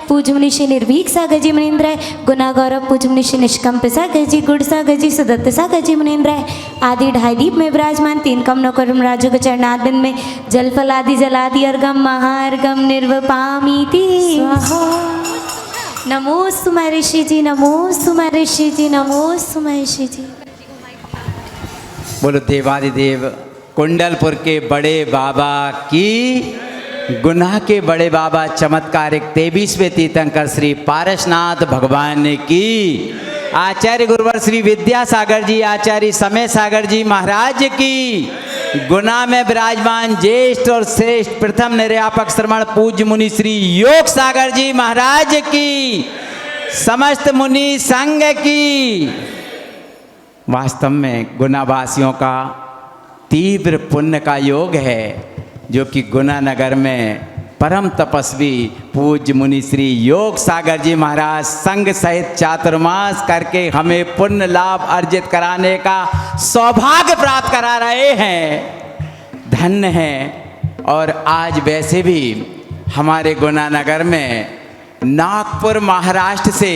पूज्य मुनि श्री निर्भीक सागर जी मुनीन्द्राय, गुना गौरव पूज्य मुनि श्री निष्कंप सागर जी, गुड़ सागर जी, सुदत्त सागर जी मुनीन्द्राय आदि 2.5 दीप में विराजमान 3 कमलों कर्म राजो के चरणारविंद में जल फल आदि जलादि अर्घम महार्घम निर्वपामीति स्वाहा। नमोस्तु महर्षि जी, नमोस्तु महर्षि जी, नमोस्तु महर्षि जी। बोलो देवादिदेव कुंडलपुर के बड़े बाबा की, गुना के बड़े बाबा चमत्कारिक 23वें तीर्थंकर श्री पारसनाथ भगवान की, आचार्य गुरुवर श्री विद्यासागर जी, आचार्य समय सागर जी महाराज की, गुना में विराजमान ज्येष्ठ और श्रेष्ठ प्रथम निर्यापक श्रमण पूज्य मुनि श्री योग सागर जी महाराज की, समस्त मुनि संघ की। वास्तव में गुनावासियों का तीव्र पुण्य का योग है, जो कि गुना नगर में परम तपस्वी पूज्य मुनि श्री योग सागर जी महाराज संघ सहित चातुर्मास करके हमें पुण्य लाभ अर्जित कराने का सौभाग्य प्राप्त करा रहे हैं। धन्य हैं। और आज वैसे भी हमारे गुना नगर में नागपुर महाराष्ट्र से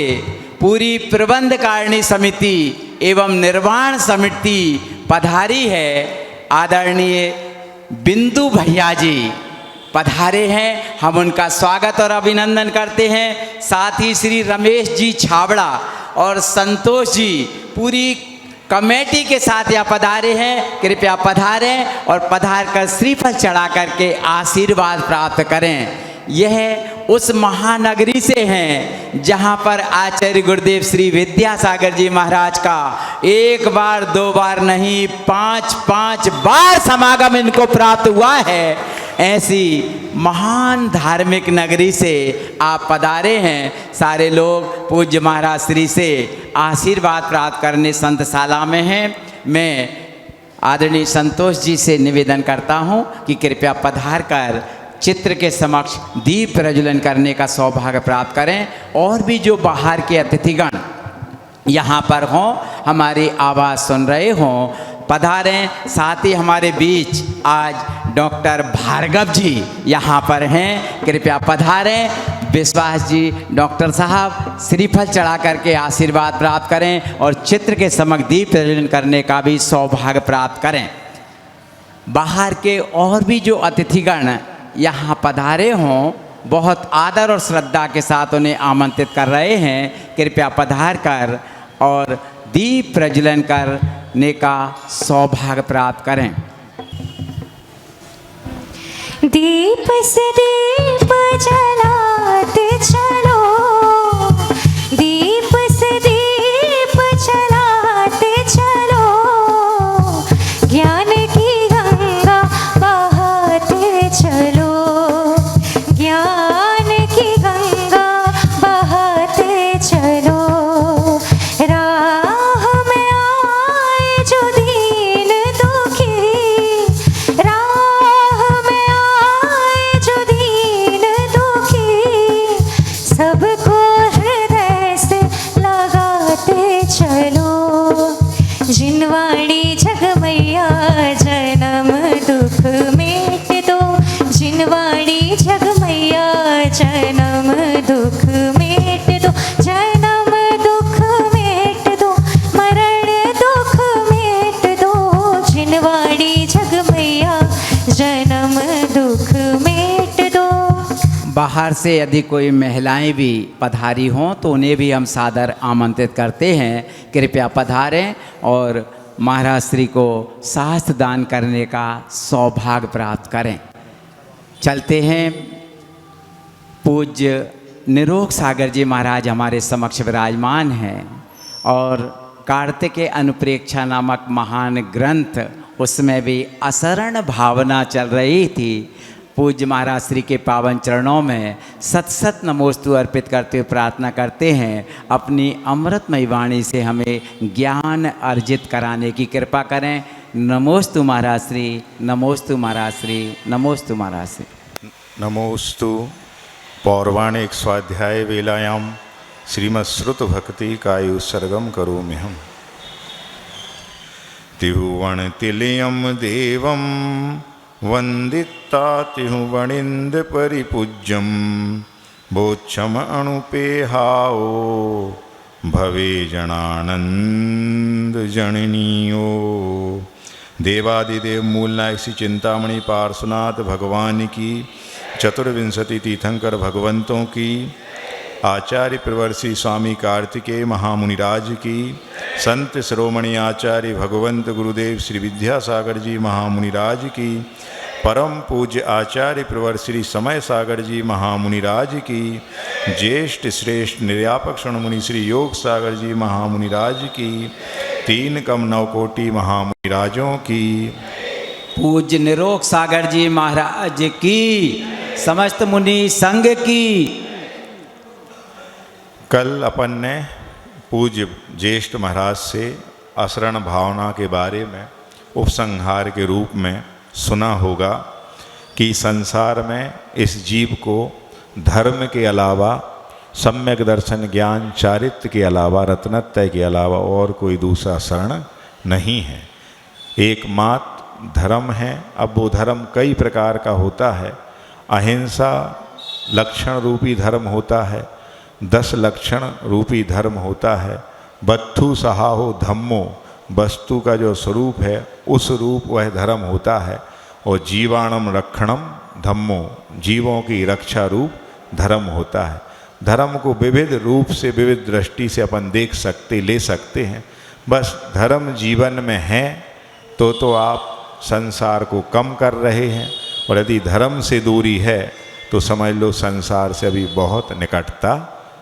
पूरी प्रबंध कारिणी समिति एवं निर्वाण समिति पधारी है। आदरणीय बिंदु भैया जी पधारे हैं, हम उनका स्वागत और अभिनंदन करते हैं। साथ ही श्री रमेश जी छाबड़ा और संतोष जी पूरी कमेटी के साथ यहाँ पधारे हैं। कृपया पधारें और पधार कर श्रीफल चढ़ा करके आशीर्वाद प्राप्त करें। यह उस महानगरी से हैं जहाँ पर आचार्य गुरुदेव श्री विद्यासागर जी महाराज का 1 बार 2 बार नहीं 5 बार समागम इनको प्राप्त हुआ है। ऐसी महान धार्मिक नगरी से आप पधारे हैं। सारे लोग पूज्य महाराज श्री से आशीर्वाद प्राप्त करने संतशाला में हैं। मैं आदरणीय संतोष जी से निवेदन करता हूँ कि कृपया पधार कर चित्र के समक्ष दीप प्रज्वलन करने का सौभाग्य प्राप्त करें। और भी जो बाहर के अतिथिगण यहाँ पर हों, हमारी आवाज़ सुन रहे हों, पधारें। साथ ही हमारे बीच आज डॉक्टर भार्गव जी यहाँ पर हैं, कृपया पधारें। विश्वास जी डॉक्टर साहब श्रीफल चढ़ा करके आशीर्वाद प्राप्त करें और चित्र के समक्ष दीप प्रज्वलन करने का भी सौभाग्य प्राप्त करें। बाहर के और भी जो अतिथिगण यहाँ पधारे हों, बहुत आदर और श्रद्धा के साथ उन्हें आमंत्रित कर रहे हैं। कृपया पधार कर और दीप प्रज्वलन करने का सौभाग्य प्राप्त करें। दीप से दीप जलाते चलो, दीप से दीप जलाते चलो, ज्ञान की गंगा बहाते चलो, ज्ञान की गंगा बहाते चलो। राह में आए जो दीन दुखी, राह में आए जो दीन दुखी, सबको हृदय से लगाते चलो। जिनवाणी जगमैया जन्म दुख मेट दो, जिनवाणी जगमैया जन्म दुख मेट दो, जन्म दुख मेट दो, मरण दुख मेट दो, जिनवाणी जगमैया जन्म दुख मेट दो। बाहर से यदि कोई महिलाएं भी पधारी हों तो उन्हें भी हम सादर आमंत्रित करते हैं। कृपया पधारें और महाराज श्री को शास्त्र दान करने का सौभाग्य प्राप्त करें। चलते हैं। पूज्य निरोग सागर जी महाराज हमारे समक्ष विराजमान हैं और कार्तिकेय अनुप्रेक्षा नामक महान ग्रंथ, उसमें भी असरण भावना चल रही थी। पूज्य महाराज श्री के पावन चरणों में सत सत नमोस्तु अर्पित करते हुए प्रार्थना करते हैं, अपनी अमृतमयी वाणी से हमें ज्ञान अर्जित कराने की कृपा करें। नमोस्तु महाराज श्री, नमोस्तु महाराज श्री, नमोस्तु महाराज श्री। नमोस्तु पौर्वाणिक स्वाध्याय वेलायां श्रीमत्श्रुत भक्ति कायुत्सर्गम करोम्यहम्। तिहुवण तिलयम देवम वंदिता तिहुवणिंद परिपूज्यम, बोच्छम अणुपेहाओ भवे जनानंद जननियो। देवादिदेव मूलनायक श्री चिंतामणि पार्श्वनाथ भगवान की, चतुर्विंशति तीर्थंकर भगवंतों की, आचार्य प्रवर्षी स्वामी कार्तिकेय महामुनिराज की, संत शिरोमणि आचार्य भगवंत गुरुदेव श्री विद्यासागर जी महामुनिराज की, परम पूज्य आचार्य प्रवर्षी समय सागर जी महामुनिराज की, ज्येष्ठ श्रेष्ठ निर्यापक क्षणमुनि श्री योग सागर जी महामुनिराज की, तीन कम नवकोटि महामुनिराजों की, पूज्य निरोग सागर जी महाराज की, समस्त मुनि संघ की। कल अपन ने पूज्य ज्येष्ठ महाराज से असरण भावना के बारे में उपसंहार के रूप में सुना होगा कि संसार में इस जीव को धर्म के अलावा, सम्यक दर्शन ज्ञान चारित्र के अलावा, रत्नत्रय के अलावा और कोई दूसरा शरण नहीं है। एकमात्र धर्म है। अब वो धर्म कई प्रकार का होता है। अहिंसा लक्षण रूपी धर्म होता है, 10 लक्षण रूपी धर्म होता है, बत्थु सहाहो धम्मो, वस्तु का जो स्वरूप है उस रूप वह धर्म होता है, और जीवाणम रक्षणम धम्मो, जीवों की रक्षा रूप धर्म होता है। धर्म को विविध रूप से, विविध दृष्टि से अपन देख सकते, ले सकते हैं। बस धर्म जीवन में है तो आप संसार को कम कर रहे हैं, और यदि धर्म से दूरी है तो समझ लो संसार से अभी बहुत निकटता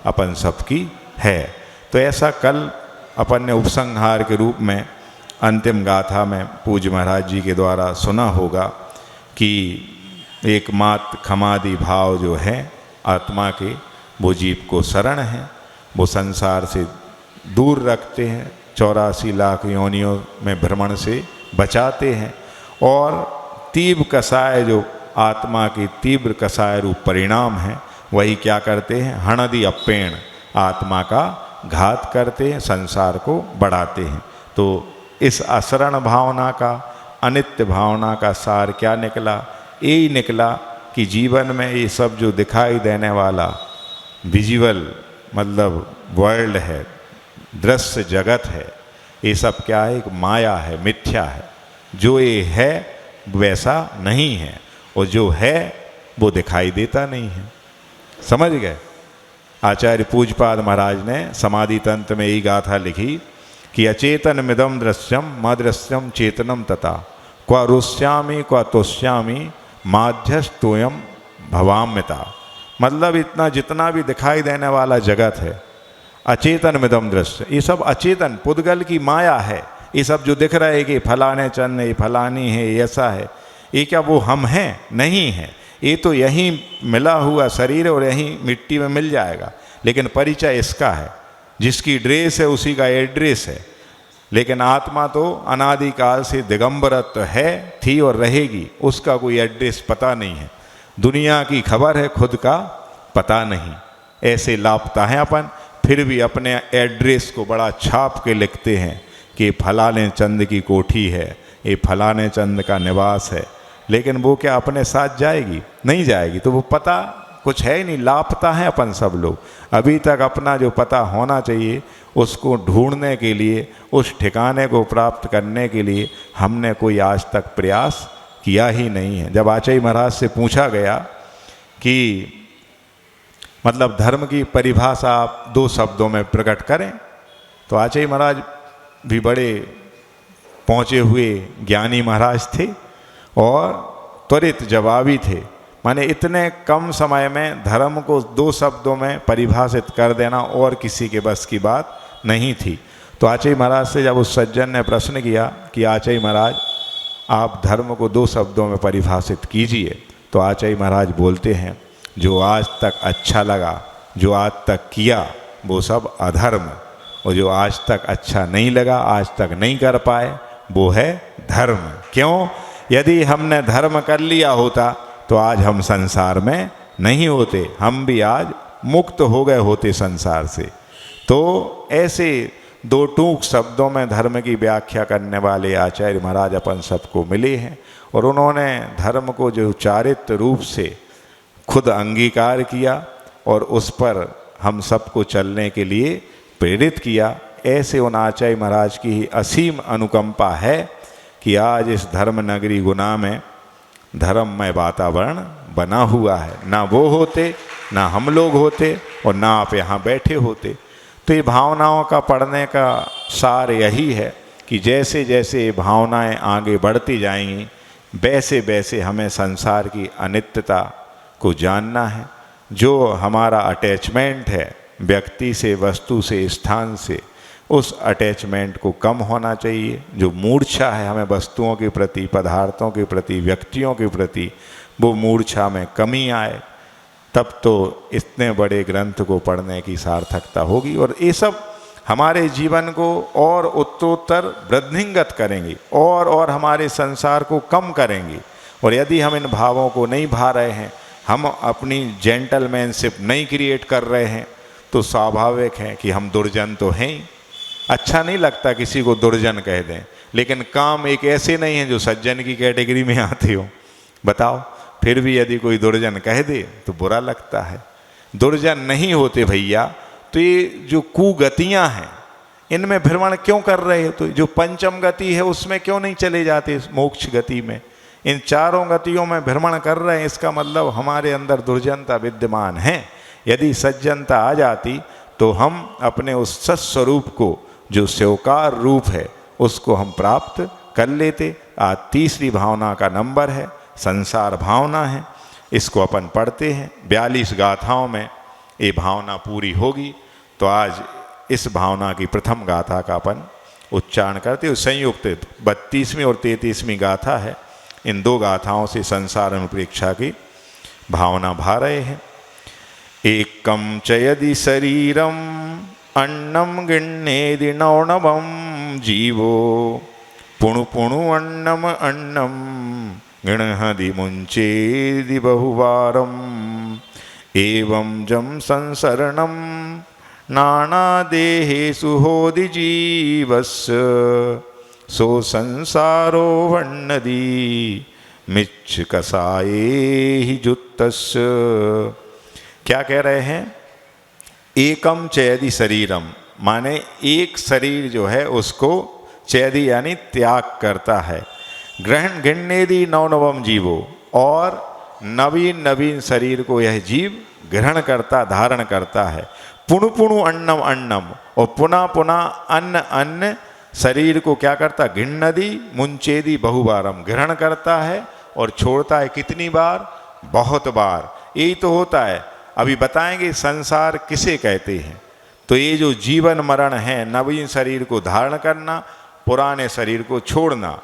अपन सबकी है। तो ऐसा कल अपन ने उपसंहार के रूप में अंतिम गाथा में पूज्य महाराज जी के द्वारा सुना होगा कि एकमात्र खमादि भाव जो है आत्मा के, वो जीव को शरण है, वो संसार से दूर रखते हैं, 84 लाख योनियों में भ्रमण से बचाते हैं, और तीव्र कसाय जो आत्मा की तीव्र कसाय रूप परिणाम है वही क्या करते हैं, हणदि अपेण, आत्मा का घात करते हैं, संसार को बढ़ाते हैं। तो इस असरण भावना का, अनित्य भावना का सार क्या निकला? यही निकला कि जीवन में ये सब जो दिखाई देने वाला विजुअल मतलब वर्ल्ड है, दृश्य जगत है, ये सब क्या है? एक माया है, मिथ्या है। जो ये है वैसा नहीं है, और जो है वो दिखाई देता नहीं है। समझ गए? आचार्य पूज्यपाद महाराज ने समाधि तंत्र में यही गाथा लिखी कि अचेतन मिदम दृश्यम मदृश्यम चेतनम तथा क्वा रुष्यामी क्वा तुष्यामी माध्यस्तोयम भवाम्यता। मतलब इतना जितना भी दिखाई देने वाला जगत है, अचेतन मिदम दृश्य, ये सब अचेतन पुद्गल की माया है। ये सब जो दिख रहा है कि फलाने चंद है, फलानी है, ऐसा है, ये क्या वो हम हैं? नहीं है। ये तो यहीं मिला हुआ शरीर और यहीं मिट्टी में मिल जाएगा, लेकिन परिचय इसका है। जिसकी ड्रेस है उसी का एड्रेस है। लेकिन आत्मा तो अनादिकाल से दिगंबरत्व है, थी और रहेगी, उसका कोई एड्रेस पता नहीं है। दुनिया की खबर है, खुद का पता नहीं। ऐसे लापता हैं अपन, फिर भी अपने एड्रेस को बड़ा छाप के लिखते हैं कि फलाने चंद की कोठी है, ये फलाने चंद का निवास है। लेकिन वो क्या अपने साथ जाएगी? नहीं जाएगी। तो वो पता कुछ है ही नहीं, लापता है अपन सब लोग। अभी तक अपना जो पता होना चाहिए उसको ढूंढने के लिए, उस ठिकाने को प्राप्त करने के लिए हमने कोई आज तक प्रयास किया ही नहीं है। जब आचार्य महाराज से पूछा गया कि मतलब धर्म की परिभाषा आप 2 शब्दों में प्रकट करें, तो आचार्य महाराज भी बड़े पहुँचे हुए ज्ञानी महाराज थे और त्वरित जवाबी थे। माने इतने कम समय में धर्म को 2 शब्दों में परिभाषित कर देना और किसी के बस की बात नहीं थी। तो आचार्य महाराज से जब उस सज्जन ने प्रश्न किया कि आचार्य महाराज आप धर्म को 2 शब्दों में परिभाषित कीजिए, तो आचार्य महाराज बोलते हैं जो आज तक अच्छा लगा, जो आज तक किया, वो सब अधर्म, और जो आज तक अच्छा नहीं लगा, आज तक नहीं कर पाए, वो है धर्म। क्यों? यदि हमने धर्म कर लिया होता तो आज हम संसार में नहीं होते, हम भी आज मुक्त हो गए होते संसार से। तो ऐसे 2 टूक शब्दों में धर्म की व्याख्या करने वाले आचार्य महाराज अपन सबको मिले हैं, और उन्होंने धर्म को जो चारित्र रूप से खुद अंगीकार किया और उस पर हम सबको चलने के लिए प्रेरित किया। ऐसे उन आचार्य महाराज की ही असीम अनुकंपा है कि आज इस धर्म नगरी गुना में धर्ममय वातावरण बना हुआ है। ना वो होते, ना हम लोग होते, और ना आप यहाँ बैठे होते। तो ये भावनाओं का पढ़ने का सार यही है कि जैसे जैसे ये भावनाएं आगे बढ़ती जाएंगी, वैसे वैसे हमें संसार की अनित्यता को जानना है। जो हमारा अटैचमेंट है व्यक्ति से, वस्तु से, स्थान से, उस अटैचमेंट को कम होना चाहिए। जो मूर्छा है हमें वस्तुओं के प्रति, पदार्थों के प्रति, व्यक्तियों के प्रति, वो मूर्छा में कमी आए, तब तो इतने बड़े ग्रंथ को पढ़ने की सार्थकता होगी। और ये सब हमारे जीवन को और उत्तरोत्तर वृद्धिंगत करेंगे और हमारे संसार को कम करेंगे। और यदि हम इन भावों को नहीं भा रहे हैं, हम अपनी जेंटलमैनशिप नहीं क्रिएट कर रहे हैं, तो स्वाभाविक है कि हम दुर्जन तो हैं ही। अच्छा नहीं लगता किसी को दुर्जन कह दें, लेकिन काम एक ऐसे नहीं है जो सज्जन की कैटेगरी में आते हो। बताओ, फिर भी यदि कोई दुर्जन कह दे तो बुरा लगता है। दुर्जन नहीं होते भैया, तो ये जो कुगतियाँ हैं इनमें भ्रमण क्यों कर रहे हो? तो जो पंचम गति है उसमें क्यों नहीं चले जाते मोक्ष गति में? इन चारों गतियों में भ्रमण कर रहे हैं, इसका मतलब हमारे अंदर दुर्जनता विद्यमान है। यदि सज्जनता आ जाती तो हम अपने उस सत्स्वरूप को, जो स्वीकार रूप है, उसको हम प्राप्त कर लेते। आज तीसरी भावना का नंबर है, संसार भावना है। इसको अपन पढ़ते हैं 42 गाथाओं में ये भावना पूरी होगी। तो आज इस भावना की प्रथम गाथा का अपन उच्चारण करते हैं। संयुक्त 32वीं और 33वीं गाथा है। इन दो गाथाओं से संसार अनुप्रेक्षा की भावना भा रहे हैं। एकम च यदि शरीरम अन्नम गृह्णेदि नौनवम जीवो पुणु पुणु अन्नम अन्नम गृह्णति मुंचेदि बहुवारम एवं जम संसरणम नाना देहेषु होदि जीवस्य सो संसारो वर्णदी मिच्छ कसाये ही जुत्तस्य। क्या कह रहे हैं? एकम चैदि शरीरम, माने एक शरीर जो है उसको चैदि यानी त्याग करता है। ग्रहण गृह्णेदि नवनवम जीवो, और नवीन नवीन शरीर को यह जीव ग्रहण करता, धारण करता है। पुणु पुणु अन्नम अन्नम, और पुनः पुनः अन्न अन्न शरीर को क्या करता? गृह्णति मुंचेदि बहुबारम, ग्रहण करता है और छोड़ता है। कितनी बार? बहुत बार। यही तो होता है। अभी बताएंगे संसार किसे कहते हैं। तो ये जो जीवन मरण है, नवीन शरीर को धारण करना, पुराने शरीर को छोड़ना,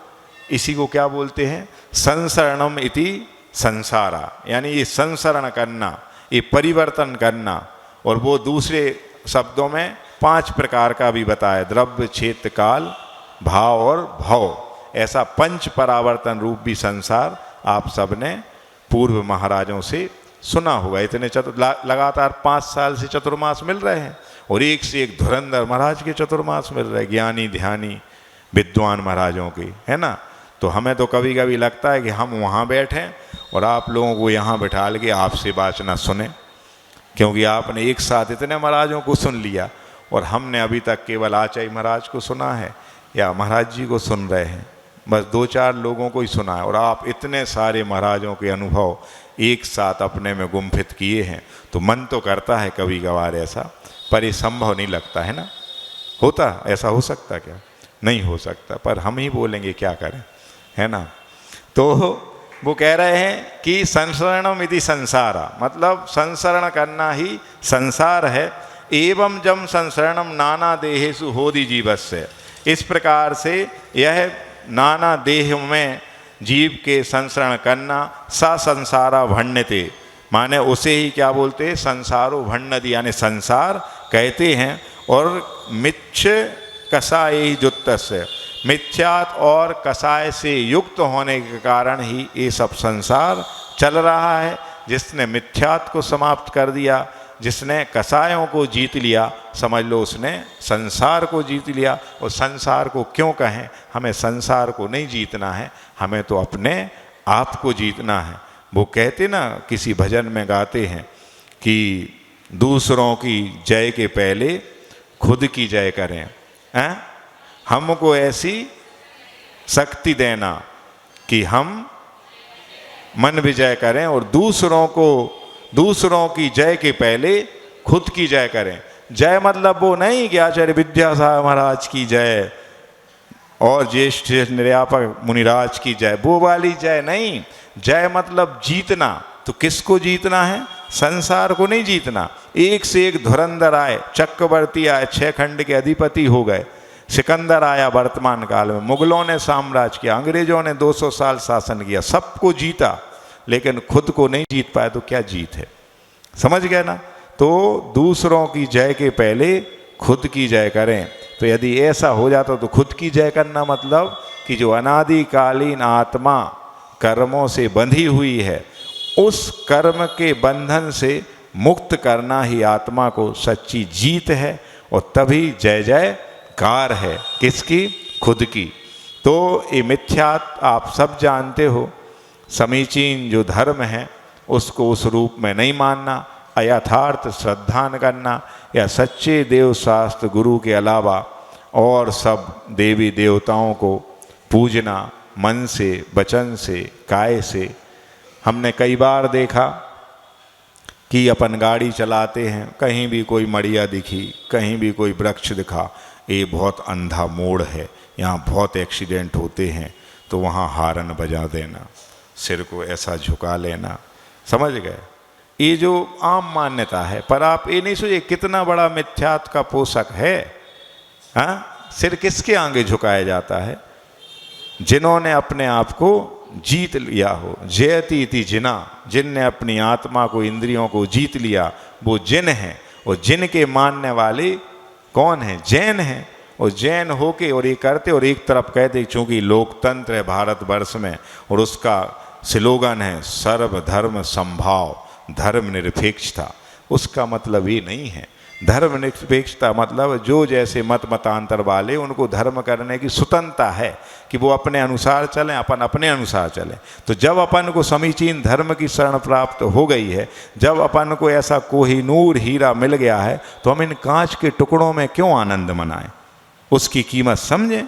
इसी को क्या बोलते हैं? संसरणम इति संसारा, यानी ये संसरण करना, ये परिवर्तन करना। और वो दूसरे शब्दों में 5 प्रकार का भी बताया, द्रव्य, क्षेत्र, काल, भाव और भव। ऐसा 5 परावर्तन रूप भी संसार आप सबने पूर्व महाराजों से सुना होगा। इतने लगातार 5 साल से चतुर्मास मिल रहे हैं, और एक से एक धुरंधर महाराज के चतुर्मास मिल रहे हैं, ज्ञानी ध्यानी विद्वान महाराजों के, है ना। तो हमें तो कभी कभी लगता है कि हम वहाँ बैठें और आप लोगों को यहाँ बैठा के आपसे वाचना सुने, क्योंकि आपने एक साथ इतने महाराजों को सुन लिया, और हमने अभी तक केवल आचार्य महाराज को सुना है या महाराज जी को सुन रहे हैं। बस 2-4 लोगों को ही सुना है, और आप इतने सारे महाराजों के अनुभव एक साथ अपने में गुम्फित किए हैं। तो मन तो करता है कभी कभार ऐसा, पर ये संभव नहीं लगता है ना। होता ऐसा हो सकता क्या? नहीं हो सकता, पर हम ही बोलेंगे क्या करें, है ना। तो वो कह रहे हैं कि संसरणम इति संसारा, मतलब संसरण करना ही संसार है। एवं जम संसरणम नाना देहेषु होदि जीवस्य, इस प्रकार से यह नाना देह में जीव के संसरण करना। सा संसारा भण्यते, माने उसे ही क्या बोलते हैं? संसारो भण्यति, यानी संसार कहते हैं। और मिच्छ कसाय जुत्तस्य, मिथ्यात और कसाय से युक्त होने के कारण ही ये सब संसार चल रहा है। जिसने मिथ्यात को समाप्त कर दिया, जिसने कसायों को जीत लिया, समझ लो उसने संसार को जीत लिया। और संसार को क्यों कहें? हमें संसार को नहीं जीतना है, हमें तो अपने आप को जीतना है। वो कहते ना, किसी भजन में गाते हैं कि दूसरों की जय के पहले खुद की जय करें। हैं? हमको ऐसी शक्ति देना कि हम मन विजय करें और दूसरों की जय के पहले खुद की जय करें। जय मतलब वो नहीं कि आचार्य विद्यासागर महाराज की जय और ज्येष्ठ निर्यापक मुनिराज की जय, वो वाली जय नहीं। जय मतलब जीतना। तो किसको जीतना है? संसार को नहीं जीतना। एक से एक धुरंधर आए, चक्रवर्ती आए, 6 खंड के अधिपति हो गए, सिकंदर आया वर्तमान काल में, मुगलों ने साम्राज्य किया, अंग्रेजों ने 200 साल शासन किया, सबको जीता, लेकिन खुद को नहीं जीत पाए तो क्या जीत है? समझ गए ना? तो दूसरों की जय के पहले खुद की जय करें। तो यदि ऐसा हो जाता तो खुद की जय करना मतलब कि जो अनादिकालीन आत्मा कर्मों से बंधी हुई है, उस कर्म के बंधन से मुक्त करना ही आत्मा को सच्ची जीत है, और तभी जय जयकार है। किसकी? खुद की। तो ये मिथ्या आप सब जानते हो। समीचीन जो धर्म है उसको उस रूप में नहीं मानना, अयथार्थ श्रद्धा न करना, या सच्चे देव शास्त्र गुरु के अलावा और सब देवी देवताओं को पूजना मन से, वचन से, काय से। हमने कई बार देखा कि अपन गाड़ी चलाते हैं, कहीं भी कोई मड़िया दिखी, कहीं भी कोई वृक्ष दिखा, ये बहुत अंधा मोड़ है, यहाँ बहुत एक्सीडेंट होते हैं, तो वहाँ हारन बजा देना, सिर को ऐसा झुका लेना। समझ गए? ये जो आम मान्यता है, पर आप ये नहीं सोचिए कितना बड़ा मिथ्यात्व का पोषक है। हाँ, सिर किसके आगे झुकाया जाता है? जिन्होंने अपने आप को जीत लिया हो। जयति इति जिना, जिनने अपनी आत्मा को, इंद्रियों को जीत लिया, वो जिन हैं। और जिन के मानने वाले कौन हैं? जैन हैं। और जैन होके और ये करते, और एक तरफ कहते चूंकि लोकतंत्र है भारतवर्ष में और उसका स्लोगन है सर्वधर्म संभाव, धर्म निरपेक्षता। उसका मतलब ये नहीं है। धर्म निरपेक्षता मतलब जो जैसे मत मतांतर वाले, उनको धर्म करने की स्वतंत्रता है कि वो अपने अनुसार चलें, अपन अपने अनुसार चलें। तो जब अपन को समीचीन धर्म की शरण प्राप्त हो गई है, जब अपन को ऐसा कोहिनूर हीरा मिल गया है, तो हम इन कांच के टुकड़ों में क्यों आनंद मनाएं? उसकी कीमत समझें।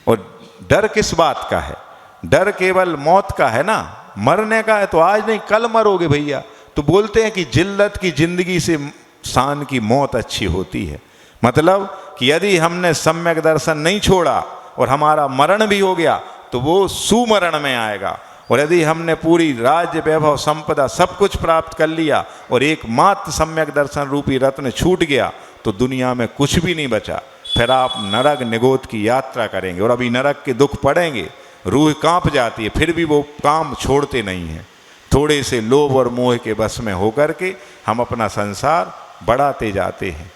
और डर किस बात का है? डर केवल मौत का है ना, मरने का है तो आज नहीं कल मरोगे भैया। तो बोलते हैं कि जिल्लत की जिंदगी से शान की मौत अच्छी होती है। मतलब कि यदि हमने सम्यक दर्शन नहीं छोड़ा और हमारा मरण भी हो गया तो वो सुमरण में आएगा। और यदि हमने पूरी राज्य वैभव संपदा सब कुछ प्राप्त कर लिया और एकमात्र सम्यक दर्शन रूपी रत्न छूट गया तो दुनिया में कुछ भी नहीं बचा। फिर आप नरक निगोद की यात्रा करेंगे और अभी नरक के दुख पड़ेंगे, रूह कांप जाती है, फिर भी वो काम छोड़ते नहीं हैं। थोड़े से लोभ और मोह के बस में होकर के हम अपना संसार बढ़ाते जाते हैं।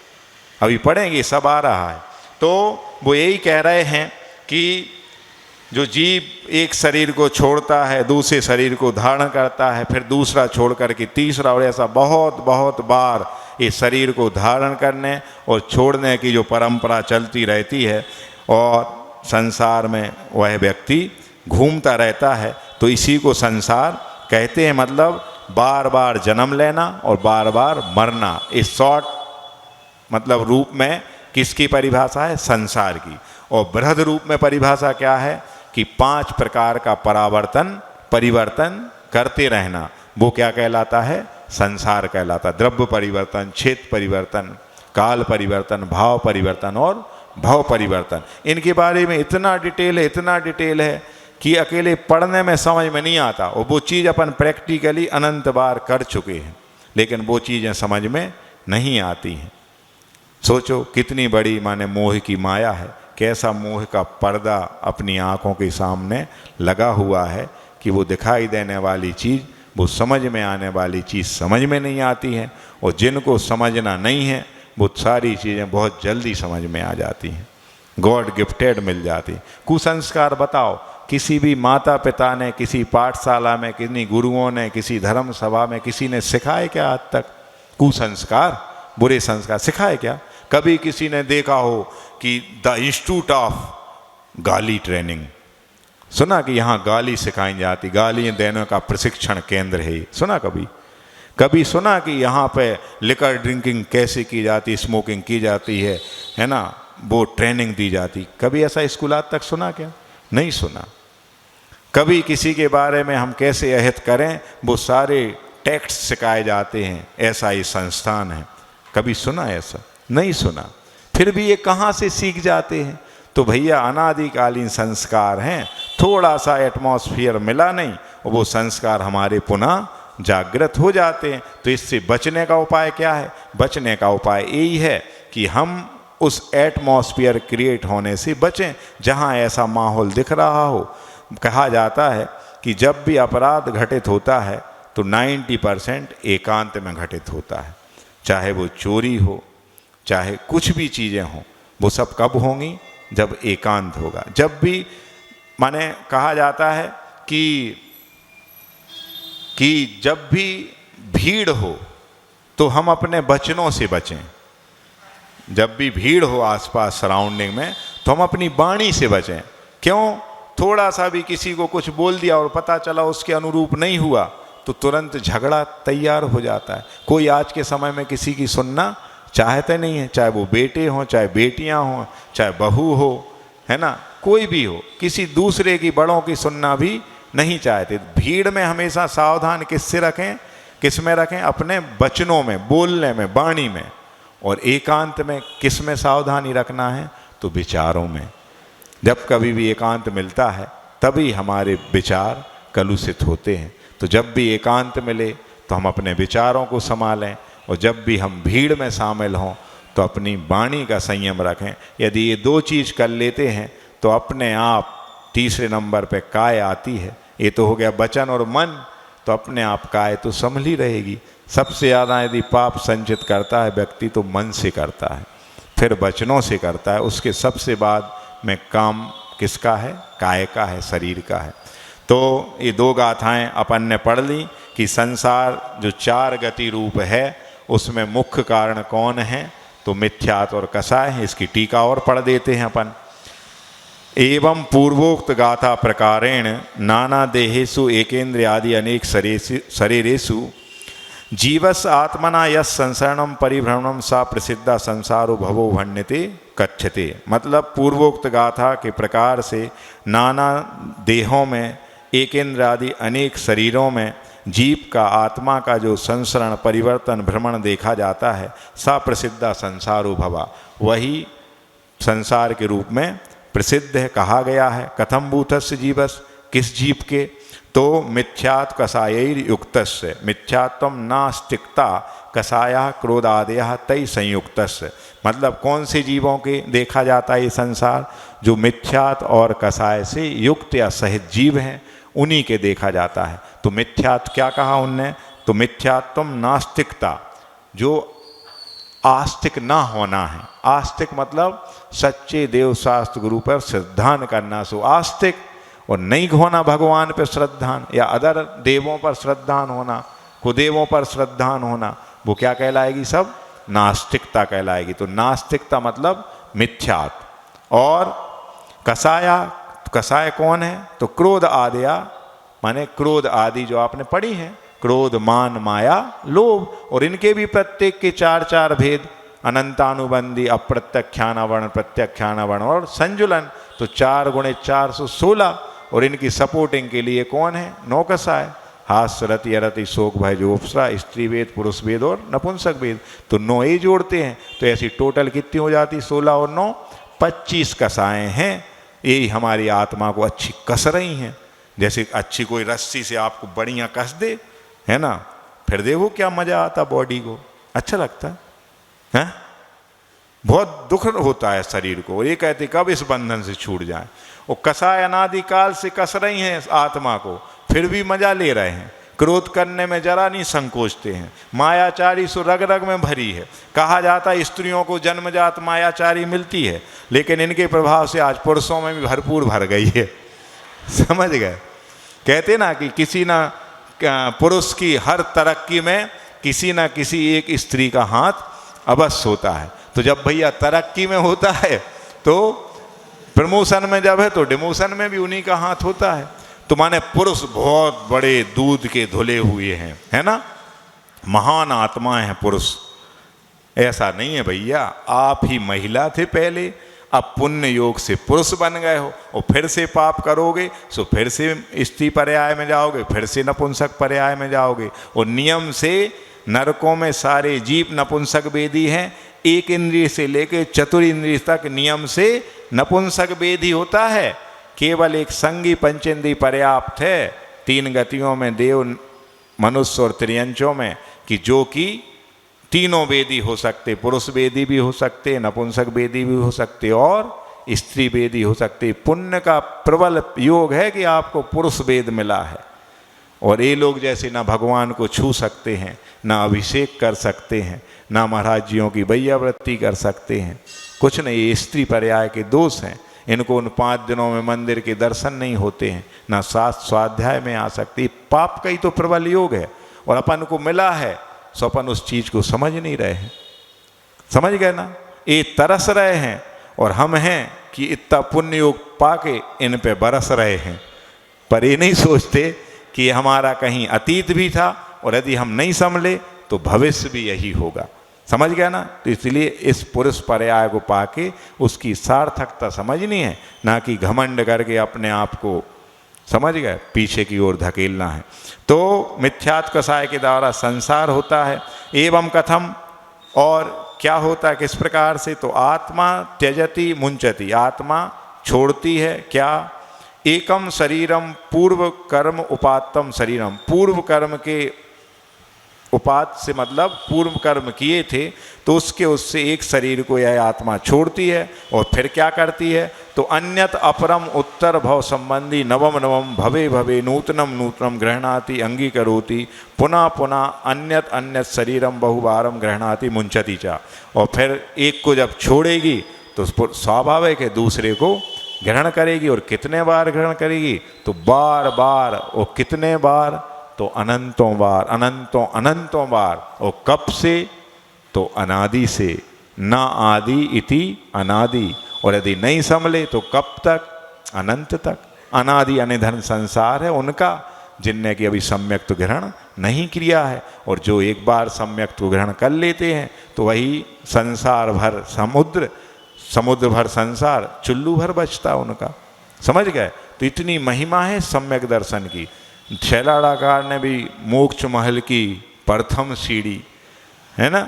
अभी पढ़ेंगे, सब आ रहा है। तो वो यही कह रहे हैं कि जो जीव एक शरीर को छोड़ता है, दूसरे शरीर को धारण करता है, फिर दूसरा छोड़ करके तीसरा, और ऐसा बहुत बहुत बार इस शरीर को धारण करने और छोड़ने की जो परंपरा चलती रहती है, और संसार में वह व्यक्ति घूमता रहता है। तो इसी को संसार कहते हैं। मतलब बार बार जन्म लेना और बार बार मरना। इस शॉर्ट मतलब रूप में किसकी परिभाषा है? संसार की। और बृहद रूप में परिभाषा क्या है? कि 5 प्रकार का परिवर्तन करते रहना। वो क्या कहलाता है? संसार कहलाता। द्रव्य परिवर्तन, क्षेत्र परिवर्तन, काल परिवर्तन, भाव परिवर्तन और भाव परिवर्तन। इनके बारे में इतना डिटेल है कि अकेले पढ़ने में समझ में नहीं आता। और वो चीज़ अपन प्रैक्टिकली अनंत बार कर चुके हैं, लेकिन वो चीज़ें समझ में नहीं आती हैं। सोचो कितनी बड़ी माने मोह की माया है, कैसा मोह का पर्दा अपनी आँखों के सामने लगा हुआ है कि वो दिखाई देने वाली चीज़, वो समझ में आने वाली चीज़ समझ में नहीं आती है। और जिनको समझना नहीं है वो सारी चीज़ें बहुत जल्दी समझ में आ जाती हैं, गॉड गिफ्टेड मिल जाती। कुसंस्कार बताओ, किसी भी माता पिता ने, किसी पाठशाला में, किन्हीं गुरुओं ने, किसी धर्म सभा में किसी ने सिखाए क्या आज तक? कुसंस्कार, बुरे संस्कार सिखाए क्या? कभी किसी ने देखा हो कि द इंस्टीट्यूट ऑफ गाली ट्रेनिंग, सुना कि यहाँ गाली सिखाई जाती, गाली देने का प्रशिक्षण केंद्र है, सुना कभी? कभी सुना कि यहाँ पे लिकर ड्रिंकिंग कैसे की जाती, स्मोकिंग की जाती है ना, वो ट्रेनिंग दी जाती? कभी ऐसा स्कूल आज तक सुना क्या? नहीं सुना। कभी किसी के बारे में हम कैसे अहित करें, वो सारे टेक्स्ट सिखाए जाते हैं, ऐसा ही संस्थान है। कभी सुना ऐसा? नहीं सुना। फिर भी ये कहाँ से सीख जाते हैं? तो भैया अनादिकालीन संस्कार हैं, थोड़ा सा एटमॉस्फेयर मिला नहीं और वो संस्कार हमारे पुनः जागृत हो जाते हैं। तो इससे बचने का उपाय क्या है? बचने का उपाय यही है कि हम उस एटमॉस्फेयर क्रिएट होने से बचें जहाँ ऐसा माहौल दिख रहा हो। कहा जाता है कि जब भी अपराध घटित होता है तो 90% एकांत में घटित होता है। चाहे वो चोरी हो, चाहे कुछ भी चीज़ें हों, वो सब कब होंगी? जब एकांत होगा। जब भी माने कहा जाता है कि जब भी भीड़ हो तो हम अपने वचनों से बचें। जब भी भीड़ हो आसपास सराउंडिंग में तो हम अपनी वाणी से बचें। क्यों? थोड़ा सा भी किसी को कुछ बोल दिया और पता चला उसके अनुरूप नहीं हुआ तो तुरंत झगड़ा तैयार हो जाता है। कोई आज के समय में किसी की सुनना चाहते नहीं है, चाहे वो बेटे हों, चाहे बेटियां हों, चाहे बहू हो, है ना, कोई भी हो, किसी दूसरे की, बड़ों की सुनना भी नहीं चाहते। भीड़ में हमेशा सावधान किससे रखें? किस में रखें? अपने वचनों में, बोलने में, वाणी में। और एकांत में किस में सावधानी रखना है? तो विचारों में। जब कभी भी एकांत मिलता है तभी हमारे विचार कलुषित होते हैं। तो जब भी एकांत मिले तो हम अपने विचारों को संभालें, और जब भी हम भीड़ में शामिल हों तो अपनी वाणी का संयम रखें। यदि ये दो चीज़ कर लेते हैं तो अपने आप तीसरे नंबर पे काय आती है। ये तो हो गया वचन और मन, तो अपने आप काय तो संभली रहेगी। सबसे ज़्यादा यदि पाप संचित करता है व्यक्ति तो मन से करता है, फिर वचनों से करता है, उसके सबसे बाद में काम किसका है? काय का है, शरीर का है। तो ये दो गाथाएं अपन ने पढ़ ली कि संसार जो चार गति रूप है उसमें मुख्य कारण कौन है? तो मिथ्यात्व और कसाय है। इसकी टीका और पढ़ देते हैं अपन। एवं पूर्वोक्त गाथा प्रकारेण नाना देहेषु एकेन्द्रिय आदि अनेक शरीरेषु जीवस आत्मना यस संसरणम परिभ्रमणम सा प्रसिद्धा संसारो भवो भण्यते कथ्यते। मतलब पूर्वोक्त गाथा के प्रकार से नाना देहों में, एकेन्द्र आदि अनेक शरीरों में जीव का, आत्मा का जो संसरण, परिवर्तन, भ्रमण देखा जाता है, सा प्रसिद्धा संसारो भवा, वही संसार के रूप में प्रसिद्ध है, कहा गया है। कथम भूतस्य जीवस, किस जीव के? तो मिथ्यात् कसायैर युक्तस्य, मिथ्यात्वम नास्तिकता कसाया क्रोधादयः तै संयुक्तस्य। मतलब कौन से जीवों के देखा जाता है ये संसार? जो मिथ्यात् और कसाय से युक्त या सहित जीव हैं, उन्हीं के देखा जाता है। तो मिथ्यात् क्या कहा उनने? तो मिथ्यात्वम नास्तिकता, जो आस्तिक ना होना है। आस्तिक मतलब सच्चे देव शास्त्र गुरु पर श्रद्धान करना, सो आस्तिक। और नहीं होना भगवान पर श्रद्धान या अदर देवों पर श्रद्धान होना, कुदेवों पर श्रद्धान होना, वो क्या कहलाएगी? सब नास्तिकता कहलाएगी। तो नास्तिकता मतलब मिथ्यात्। और कसाया, कसाय कौन है? तो क्रोध आदया, माने क्रोध आदि जो आपने पढ़ी हैं, क्रोध, मान, माया, लोभ। और इनके भी प्रत्येक के चार चार भेद, अनंतानुबंधी, अप्रत्यख्यानावरण, प्रत्यख्यानावरण और संजुलन। तो 4 गुणे 416। और इनकी सपोर्टिंग के लिए कौन है? नौकसाय, हास्य, रति, अरति, शोक, भय, जोप्सरा, स्त्री वेद, पुरुष वेद और नपुंसक वेद। तो 9 ये जोड़ते हैं तो ऐसी टोटल कितनी हो जाती? 16 और 9 25 कसाएँ हैं। यही हमारी आत्मा को अच्छी कस रही हैं। जैसे अच्छी कोई रस्सी से आपको बढ़िया कस दे, है ना, फिर देखो क्या मज़ा आता, बॉडी को अच्छा लगता है। बहुत दुख होता है शरीर को। और ये कहते कब इस बंधन से छूट जाए। और कसाय अनादिकाल से कस रही हैं आत्मा को, फिर भी मजा ले रहे हैं। क्रोध करने में जरा नहीं संकोचते हैं। मायाचारी सो रग रग में भरी है। कहा जाता है स्त्रियों को जन्मजात मायाचारी मिलती है, लेकिन इनके प्रभाव से आज पुरुषों में भी भरपूर भर गई है। समझ गए? कहते ना कि किसी ना पुरुष की हर तरक्की में किसी ना किसी एक स्त्री का हाथ अवश्य होता है। तो जब भैया तरक्की में होता है तो प्रमोशन में जब है तो डिमोशन में भी उन्हीं का हाथ होता है। तो माने पुरुष बहुत बड़े दूध के धुले हुए हैं, है ना, महान आत्मा है पुरुष। ऐसा नहीं है भैया, आप ही महिला थे पहले, अब पुण्य योग से पुरुष बन गए हो और फिर से पाप करोगे तो फिर से स्त्री पर्याय में जाओगे, फिर से नपुंसक पर्याय में जाओगे। और नियम से नरकों में सारे जीव नपुंसक वेदी हैं, एक इंद्रिय से लेकर चतुर इंद्रिय तक नियम से नपुंसक वेदी होता है। केवल एक संगी पंचेंद्रिय पर्याप्त है 3 गतियों में, देव मनुष्य और त्रियंचों में, कि जो कि तीनों वेदी हो सकते, पुरुष वेदी भी हो सकते, नपुंसक वेदी भी हो सकते और स्त्री वेदी हो सकती। पुण्य का प्रबल योग है कि आपको पुरुष वेद मिला है। और ये लोग जैसे ना भगवान को छू सकते हैं, ना अभिषेक कर सकते हैं, ना महाराज जियों की वैयावृत्ति कर सकते हैं, कुछ नहीं। ये स्त्री पर्याय के दोष हैं, इनको उन 5 दिनों में मंदिर के दर्शन नहीं होते हैं, ना स्वाध्याय में आ सकती। पाप का ही तो प्रबल योग है और अपन को मिला है, सो अपन उस चीज को समझ नहीं रहे हैं। समझ गए ना? ये तरस रहे हैं और हम हैं कि इतना पुण्य योग पाके इन पे बरस रहे हैं, पर ये नहीं सोचते कि हमारा कहीं अतीत भी था और यदि हम नहीं संभले तो भविष्य भी यही होगा। समझ गया ना? तो इसलिए इस पुरुष पर्याय को पाके उसकी सार्थकता समझनी है, ना कि घमंड करके अपने आप को, समझ गए, पीछे की ओर धकेलना है। तो मिथ्यात्व कषाय के द्वारा संसार होता है। एवं कथम, और क्या होता है, किस प्रकार से? तो आत्मा त्यजति मुंचति, आत्मा छोड़ती है क्या? एकम शरीरम पूर्व कर्म उपात्तम शरीरम, पूर्व कर्म के उपात से मतलब पूर्व कर्म किए थे तो उससे एक शरीर को यह आत्मा छोड़ती है और फिर क्या करती है? तो अन्यत अपरम उत्तर भव संबंधी नवम नवम भवे भवे नूतनम नूतनम गृहणाति अंगीकरोति पुनः पुनः अन्यत अन्यत शरीरम बहुबारम गृहणाति मुंचति चा। और फिर एक को जब छोड़ेगी तो स्वाभाविक है दूसरे को ग्रहण करेगी। और कितने बार ग्रहण करेगी? तो बार बार। और कितने बार? तो अनंतों बार, अनंतों अनंतों बार। और कब से? तो अनादि से, न आदि इति अनादि। और यदि नहीं संभले तो कब तक? अनंत तक। अनादि अनिधन संसार है उनका, जिनने कि अभी सम्यक तो ग्रहण नहीं किया है। और जो एक बार सम्यक तो ग्रहण कर लेते हैं तो वही संसार भर समुद्र, समुद्र भर संसार, चुल्लू भर बचता उनका। समझ गए? तो इतनी महिमा है सम्यक दर्शन की। शैलाड़ाकार ने भी मोक्ष महल की प्रथम सीढ़ी, है ना,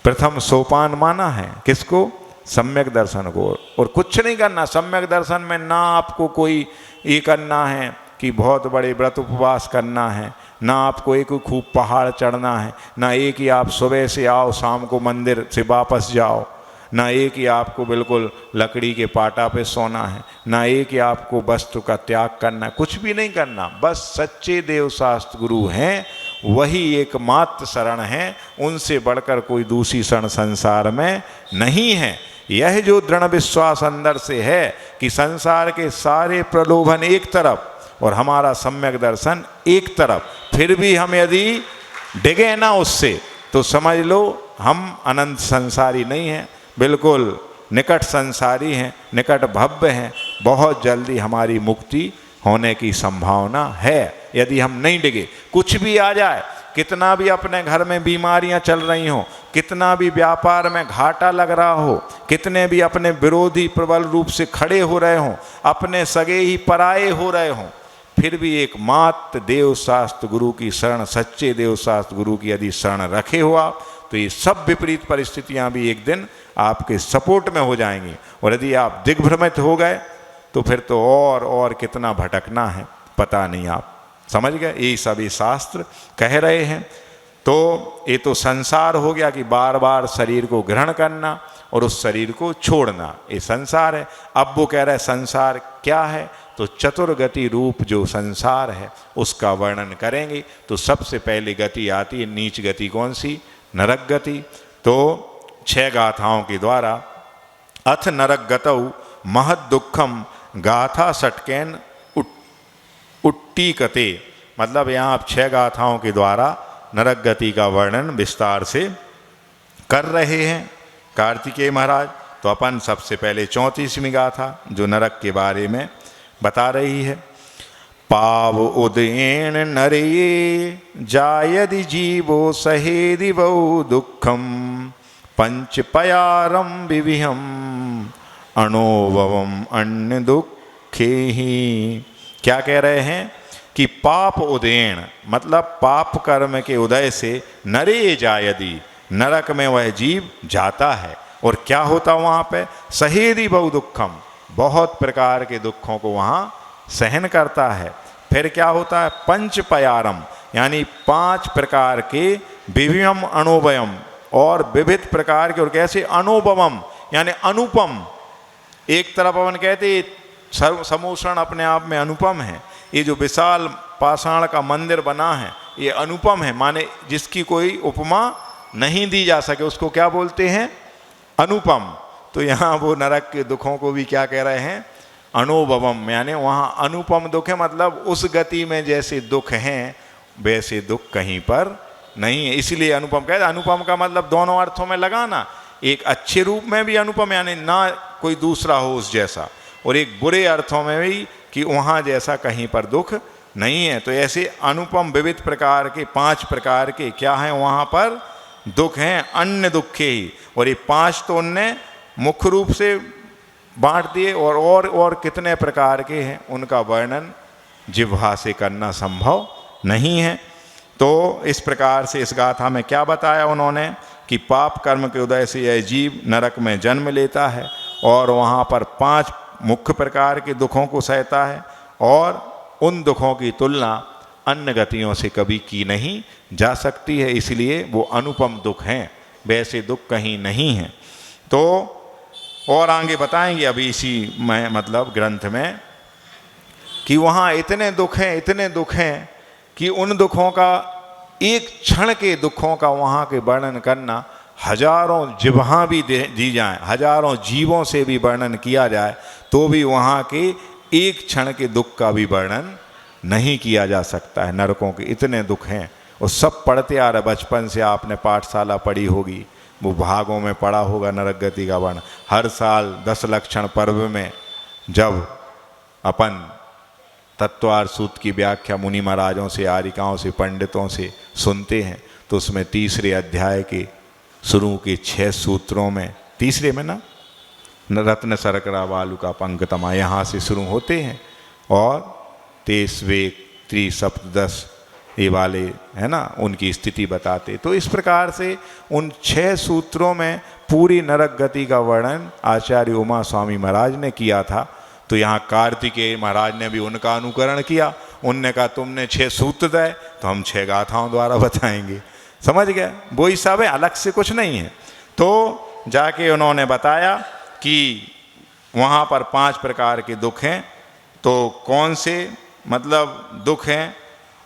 प्रथम सोपान माना है। किसको? सम्यक दर्शन को। और कुछ नहीं करना सम्यक दर्शन में, ना आपको कोई ये करना है कि बहुत बड़े व्रत उपवास करना है, ना आपको एक खूब पहाड़ चढ़ना है, ना एक ही आप सुबह से आओ शाम को मंदिर से वापस जाओ, ना एक ही आपको बिल्कुल लकड़ी के पाटा पे सोना है, ना एक ही आपको वस्तु का त्याग करना है, कुछ भी नहीं करना। बस सच्चे देव शास्त्र गुरु हैं, वही एकमात्र शरण है, उनसे बढ़कर कोई दूसरी शरण संसार में नहीं है। यह जो दृढ़ विश्वास अंदर से है कि संसार के सारे प्रलोभन एक तरफ और हमारा सम्यक दर्शन एक तरफ, फिर भी हम यदि डिगे ना उससे तो समझ लो हम अनंत संसारी नहीं हैं, बिल्कुल निकट संसारी हैं, निकट भव्य हैं। बहुत जल्दी हमारी मुक्ति होने की संभावना है यदि हम नहीं डिगे। कुछ भी आ जाए, कितना भी अपने घर में बीमारियां चल रही हों, कितना भी व्यापार में घाटा लग रहा हो, कितने भी अपने विरोधी प्रबल रूप से खड़े हो रहे हों, अपने सगे ही पराये हो रहे हों, फिर भी एकमात्र देव शास्त्र गुरु की शरण, सच्चे देव शास्त्र गुरु की यदि शरण रखे हो आप, तो ये सब विपरीत परिस्थितियां भी एक दिन आपके सपोर्ट में हो जाएंगी। और यदि आप दिग्भ्रमित हो गए तो फिर तो और कितना भटकना है पता नहीं। आप समझ गए? ये सभी शास्त्र कह रहे हैं। तो ये तो संसार हो गया कि बार बार शरीर को ग्रहण करना और उस शरीर को छोड़ना, ये संसार है। अब वो कह रहे हैं संसार क्या है? तो चतुर्गति रूप जो संसार है उसका वर्णन करेंगे। तो सबसे पहली गति आती है नीच गति, कौन सी? नरक गति। तो 6 गाथाओं के द्वारा अथ नरक गतौ महद दुखम गाथा सटकेन उट्टीकते, मतलब यहाँ आप 6 गाथाओं के द्वारा नरक गति का वर्णन विस्तार से कर रहे हैं कार्तिकेय महाराज। तो अपन सबसे पहले 34वीं गाथा जो नरक के बारे में बता रही है। पाव उदयन नरे जायदि जीवो सहेदि बहु दुखम पंच पयारम विविहम अणोभवम अन्य दुखे ही। क्या कह रहे हैं कि पाप उदयन मतलब पाप कर्म के उदय से नरे जायदि नरक में वह जीव जाता है। और क्या होता वहाँ पे? सहेदि बहु दुखम, बहुत प्रकार के दुखों को वहाँ सहन करता है। फिर क्या होता है? पंच पयारम यानी 5 प्रकार के विवियम अणोभयम और विविध प्रकार के, और कैसे? अणोभवम यानी अनुपम। एक तरफ अपन कहते समूषण अपने आप में अनुपम है, ये जो विशाल पाषाण का मंदिर बना है ये अनुपम है, माने जिसकी कोई उपमा नहीं दी जा सके, उसको क्या बोलते हैं? अनुपम। तो यहाँ वो नरक के दुखों को भी क्या कह रहे हैं? अणोभवम, यानी वहाँ अनुपम दुख है, मतलब उस गति में जैसे दुख हैं वैसे दुख कहीं पर नहीं है, इसलिए अनुपम कहते हैं। अनुपम का मतलब दोनों अर्थों में लगाना, एक अच्छे रूप में भी अनुपम यानी ना कोई दूसरा हो उस जैसा, और एक बुरे अर्थों में भी कि वहाँ जैसा कहीं पर दुख नहीं है। तो ऐसे अनुपम विविध प्रकार के 5 प्रकार के क्या हैं वहाँ पर? दुख हैं, अन्य दुखे ही। और ये 5 तो उनने मुख्य रूप से बांट दिए, और कितने प्रकार के हैं उनका वर्णन जिह्वा से करना संभव नहीं है। तो इस प्रकार से इस गाथा में क्या बताया उन्होंने कि पाप कर्म के उदय से यह जीव नरक में जन्म लेता है और वहाँ पर 5 मुख्य प्रकार के दुखों को सहता है, और उन दुखों की तुलना अन्य गतियों से कभी की नहीं जा सकती है, इसलिए वो अनुपम दुख हैं, वैसे दुख कहीं नहीं हैं। तो और आगे बताएंगे अभी इसी में मतलब ग्रंथ में कि वहाँ इतने दुख हैं कि उन दुखों का, एक क्षण के दुखों का वहाँ के वर्णन करना हजारों जिह्वा भी दी जाए, हजारों जीवों से भी वर्णन किया जाए तो भी वहाँ के एक क्षण के दुख का भी वर्णन नहीं किया जा सकता है। नरकों के इतने दुख हैं, और सब पढ़ते आ रहे, बचपन से आपने पाठशाला पढ़ी होगी, वो भागों में पढ़ा होगा नरक गति का वर्णन। हर साल 10 लक्षण पर्व में जब अपन तत्वार सूत्र की व्याख्या मुनि महाराजों से, आरिकाओं से, पंडितों से सुनते हैं, तो उसमें 3रे अध्याय के शुरू के 6 सूत्रों में, 3रे में ना, रत्न सरकरा वालु का पंकतमा यहाँ से शुरू होते हैं, और 23वें त्रिसप्तदश ये वाले है ना, उनकी स्थिति बताते। तो इस प्रकार से उन 6 सूत्रों में पूरी नरक गति का वर्णन आचार्य उमा स्वामी महाराज ने किया था। तो यहाँ कार्तिकेय महाराज ने भी उनका अनुकरण किया, उनने कहा तुमने 6 सूत्र दे तो हम 6 गाथाओं द्वारा बताएंगे। समझ गए? वही सब है, अलग से कुछ नहीं है। तो जाके उन्होंने बताया कि वहाँ पर 5 प्रकार के दुख हैं, तो कौन से मतलब दुख हैं,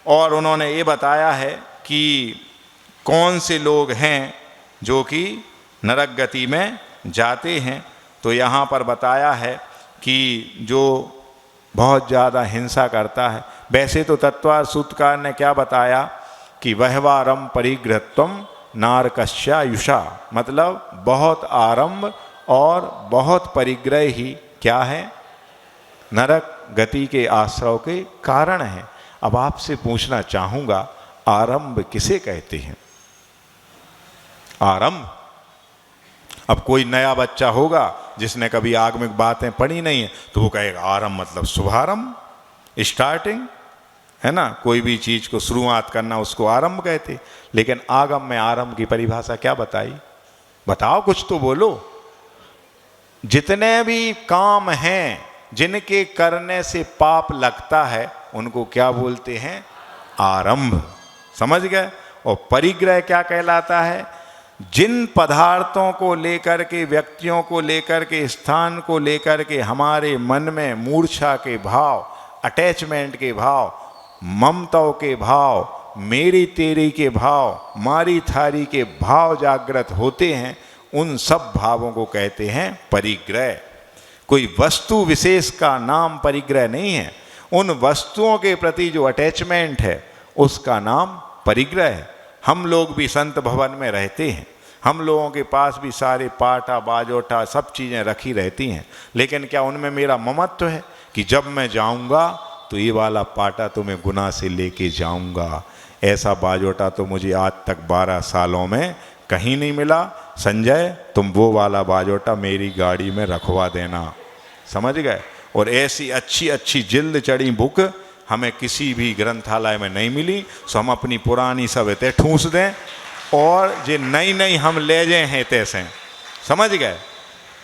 और उन्होंने ये बताया है कि कौन से लोग हैं जो कि नरक गति में जाते हैं। तो यहाँ पर बताया है कि जो बहुत ज़्यादा हिंसा करता है, वैसे तो तत्वार सूत्रकार ने क्या बताया कि वहवारम परिग्रहत्वम नारकस्यायुषा, मतलब बहुत आरंभ और बहुत परिग्रह ही क्या है? नरक गति के आश्रव के कारण है। अब आपसे पूछना चाहूँगा, आरंभ किसे कहते हैं? आरंभ, अब कोई नया बच्चा होगा जिसने कभी आगमिक बातें पढ़ी नहीं है तो वो कहेगा आरंभ मतलब शुभारंभ, स्टार्टिंग, है ना। कोई भी चीज़ को शुरुआत करना उसको आरंभ कहते। लेकिन आगम में आरंभ की परिभाषा क्या बताई? बताओ, कुछ तो बोलो। जितने भी काम हैं जिनके करने से पाप लगता है उनको क्या बोलते हैं? आरंभ। समझ गए? और परिग्रह क्या कहलाता है? जिन पदार्थों को लेकर के, व्यक्तियों को लेकर के, स्थान को लेकर के हमारे मन में मूर्छा के भाव, अटैचमेंट के भाव, ममताओं के भाव, मेरी तेरी के भाव, मारी थारी के भाव जागृत होते हैं, उन सब भावों को कहते हैं परिग्रह। कोई वस्तु विशेष का नाम परिग्रह नहीं है, उन वस्तुओं के प्रति जो अटैचमेंट है उसका नाम परिग्रह है। हम लोग भी संत भवन में रहते हैं, हम लोगों के पास भी सारे पाटा बाजोटा सब चीज़ें रखी रहती हैं, लेकिन क्या उनमें मेरा ममत्व है कि जब मैं जाऊंगा तो ये वाला पाटा तो मैं गुना से लेके जाऊंगा। ऐसा बाजोटा तो मुझे आज तक 12 सालों में कहीं नहीं मिला। संजय तुम वो वाला बाजोटा मेरी गाड़ी में रखवा देना, समझ गए। और ऐसी अच्छी अच्छी जिल्द चढ़ी बुक हमें किसी भी ग्रंथालय में नहीं मिली, सो हम अपनी पुरानी सब इतने ठूस दें और जे नई नई हम ले जाए हैं तैसे, समझ गए।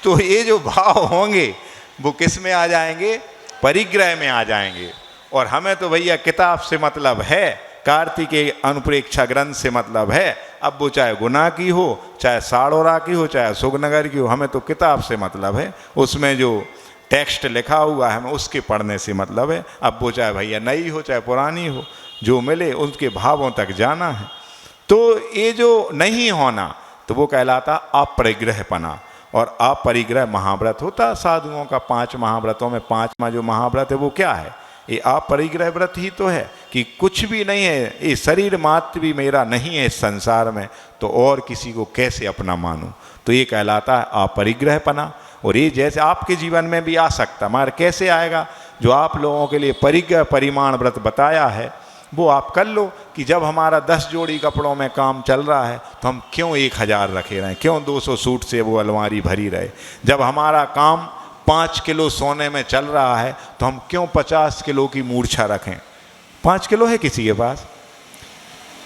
तो ये जो भाव होंगे वो किस में आ जाएंगे, परिग्रह में आ जाएंगे। और हमें तो भैया किताब से मतलब है, कार्तिकेय अनुप्रेक्षा ग्रंथ से मतलब है। अब वो चाहे गुना की हो, चाहे साड़ोरा की हो, चाहे सुगनगर की हो, हमें तो किताब से मतलब है। उसमें जो टेक्स्ट लिखा हुआ है हमें उसके पढ़ने से मतलब है। अब वो चाहे भैया नई हो चाहे पुरानी हो, जो मिले उसके भावों तक जाना है। तो ये जो नहीं होना तो वो कहलाता अपरिग्रहपना। और अपरिग्रह महाव्रत होता साधुओं का। 5 महाव्रतों में 5वां जो महाव्रत है वो क्या है, ये अपरिग्रह व्रत ही तो है कि कुछ भी नहीं है, ये शरीर मात्र भी मेरा नहीं है इस संसार में, तो और किसी को कैसे अपना मानूं। तो ये कहलाता है अपरिग्रहपना। और ये जैसे आपके जीवन में भी आ सकता, मगर कैसे आएगा, जो आप लोगों के लिए परिग्रह परिमाण व्रत बताया है वो आप कर लो कि जब हमारा 10 जोड़ी कपड़ों में काम चल रहा है तो हम क्यों 1000 रखे रहें, क्यों 200 सूट से वो अलमारी भरी रहे। जब हमारा काम 5 किलो सोने में चल रहा है तो हम क्यों 50 किलो की मूर्छा रखें। 5 किलो है किसी के पास,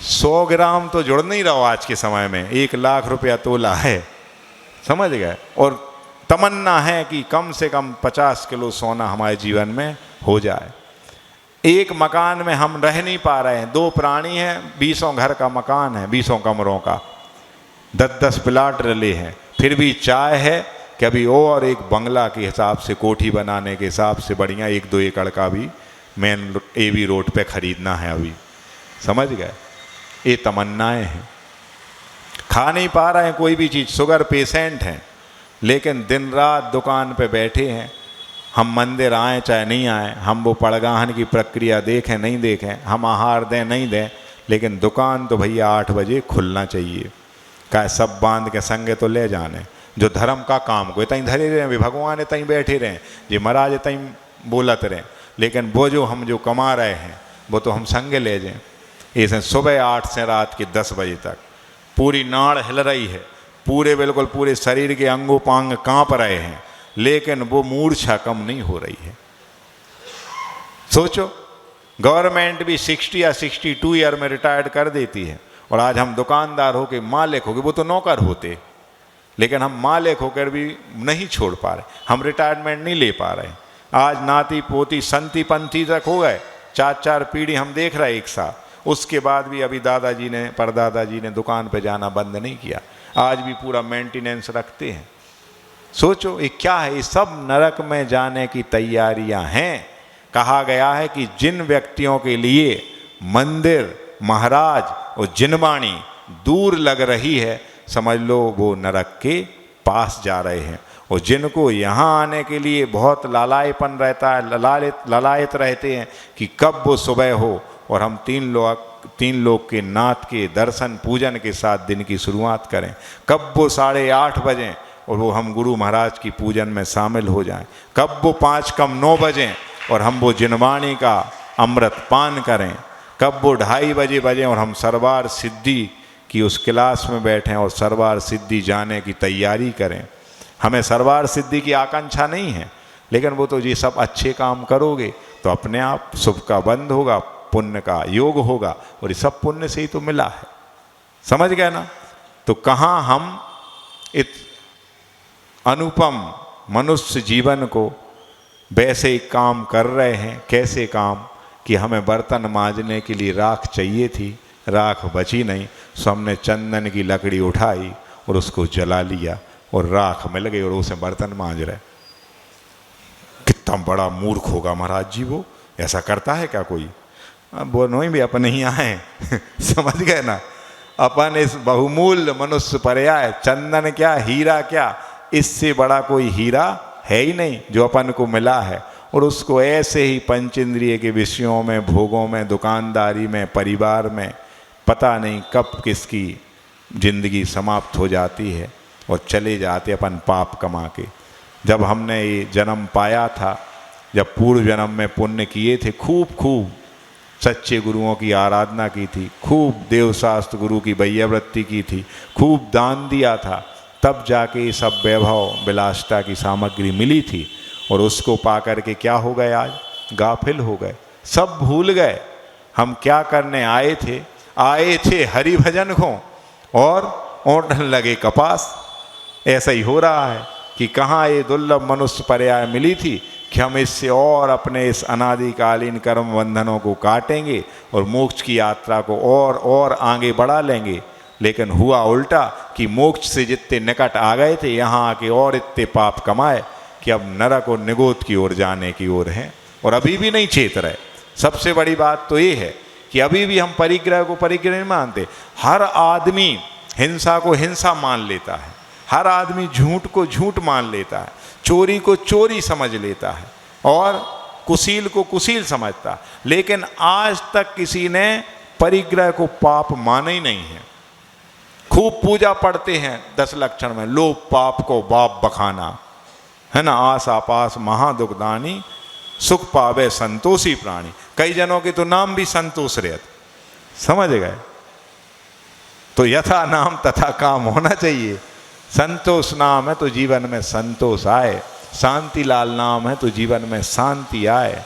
100 ग्राम तो जुड़ नहीं रहा आज के समय में, 1 लाख रुपया तोला है, समझ गए। और तमन्ना है कि कम से कम 50 किलो सोना हमारे जीवन में हो जाए। एक मकान में हम रह नहीं पा रहे हैं, 2 प्राणी हैं, 20 घर का मकान है, 20 कमरों का, 10-10 प्लाट रले हैं, फिर भी चाय है कि अभी और एक बंगला के हिसाब से, कोठी बनाने के हिसाब से बढ़िया 1-2 एकड़ का भी मेन एवी रोड पे खरीदना है अभी, समझ गए। ये तमन्नाएं हैं। खा नहीं पा रहे हैं कोई भी चीज़, शुगर पेशेंट हैं लेकिन दिन रात दुकान पे बैठे हैं। हम मंदिर आएँ चाहे नहीं आएँ, हम वो पड़गाहन की प्रक्रिया देखें नहीं देखें, हम आहार दें नहीं दें, लेकिन दुकान तो भैया 8 बजे खुलना चाहिए। का सब बांध के संगे तो ले जाने, जो धर्म का काम को तई धरे रहें, वे भगवान तई बैठे रहें, जे महाराज तई बोलत रहें, लेकिन वो जो हम जो कमा रहे हैं वो तो हम संगे ले जाएं। ऐसे सुबह 8 से रात के 10 बजे तक पूरी नाड़ हिल रही है, पूरे बिल्कुल पूरे शरीर के अंगोपांग कांप रहे हैं, लेकिन वो मूर्छा कम नहीं हो रही है। सोचो, गवर्नमेंट भी 60 या 62 ईयर में रिटायर्ड कर देती है, और आज हम दुकानदार हो के मालिक हो गए, वो तो नौकर होते, लेकिन हम मालिक होकर भी नहीं छोड़ पा रहे, हम रिटायरमेंट नहीं ले पा रहे। आज नाती पोती संती पंथी तक हो गए, 4-4 पीढ़ी हम देख रहे एक साथ। उसके बाद भी अभी दादाजी ने परदादाजी ने दुकान पे जाना बंद नहीं किया, आज भी पूरा मेंटेनेंस रखते हैं। सोचो ये क्या है, ये सब नरक में जाने की तैयारियां हैं। कहा गया है कि जिन व्यक्तियों के लिए मंदिर, महाराज और जिनवाणी दूर लग रही है, समझ लो वो नरक के पास जा रहे हैं। और जिनको यहाँ आने के लिए बहुत लालायपन रहता है, ललायत रहते हैं कि कब वो सुबह हो और हम 3 लोग के नाथ के दर्शन पूजन के साथ दिन की शुरुआत करें, कब वो 8:30 बजें और वो हम गुरु महाराज की पूजन में शामिल हो जाएं, कब वो 5 कम 9 बजें और हम वो जिनवाणी का अमृत पान करें, कब वो 2:30 बजे बजें और हम सरवार सिद्धि की उस क्लास में बैठें और सरवार सिद्धि जाने की तैयारी करें। हमें सरवार सिद्धि की आकांक्षा नहीं है, लेकिन वो तो ये सब अच्छे काम करोगे तो अपने आप शुभ का बंध होगा, पुण्य का योग होगा, और ये सब पुण्य से ही तो मिला है, समझ गए ना। तो कहाँ हम इस अनुपम मनुष्य जीवन को वैसे ही काम कर रहे हैं। कैसे काम कि हमें बर्तन मांजने के लिए राख चाहिए थी, राख बची नहीं, सो हमने चंदन की लकड़ी उठाई और उसको जला लिया और राख मिल गई और उसे बर्तन मांज रहे। कितना बड़ा मूर्ख होगा महाराज जी, वो ऐसा करता है क्या कोई। अब वो नहीं भी अपन ही आए समझ गए ना। अपन इस बहुमूल्य मनुष्य पर्याय, चंदन क्या हीरा क्या, इससे बड़ा कोई हीरा है ही नहीं जो अपन को मिला है। और उसको ऐसे ही पंचेंद्रिय के विषयों में, भोगों में, दुकानदारी में, परिवार में, पता नहीं कब किसकी जिंदगी समाप्त हो जाती है और चले जाते अपन पाप कमा के। जब हमने ये जन्म पाया था जब पूर्व जन्म में पुण्य किए थे, खूब खूब सच्चे गुरुओं की आराधना की थी, खूब देवशास्त्र गुरु की वैयावृत्ति की थी, खूब दान दिया था, तब जाके ये सब वैभव विलासिता की सामग्री मिली थी। और उसको पा करके क्या हो गए, आज गाफिल हो गए, सब भूल गए हम क्या करने आए थे हरि भजन को, और ओढ़ने लगे कपास। ऐसा ही हो रहा है कि कहाँ ये दुर्लभ मनुष्य पर्याय मिली थी कि हम इससे और अपने इस अनादिकालीन कर्म बंधनों को काटेंगे और मोक्ष की यात्रा को और आगे बढ़ा लेंगे। लेकिन हुआ उल्टा कि मोक्ष से जितने निकट आ गए थे, यहाँ आके और इतने पाप कमाए कि अब नरक और निगोद की ओर जाने की ओर हैं, और अभी भी नहीं चेत रहे। सबसे बड़ी बात तो ये है कि अभी भी हम परिग्रह को परिग्रह नहीं मानते। हर आदमी हिंसा को हिंसा मान लेता है, हर आदमी झूठ को झूठ मान लेता है, चोरी को चोरी समझ लेता है, और कुशील को कुशील समझता। लेकिन आज तक किसी ने परिग्रह को पाप माना ही नहीं है। खूब पूजा पढ़ते हैं 10 लक्षण में, लोभ पाप को बाप बखाना, है ना, आस आपास महादुखदानी, सुख पावे संतोषी प्राणी। कई जनों के तो नाम भी संतोष रहते, समझ गए। तो यथा नाम तथा काम होना चाहिए। संतोष नाम है तो जीवन में संतोष आए, शांति लाल नाम है तो जीवन में शांति आए,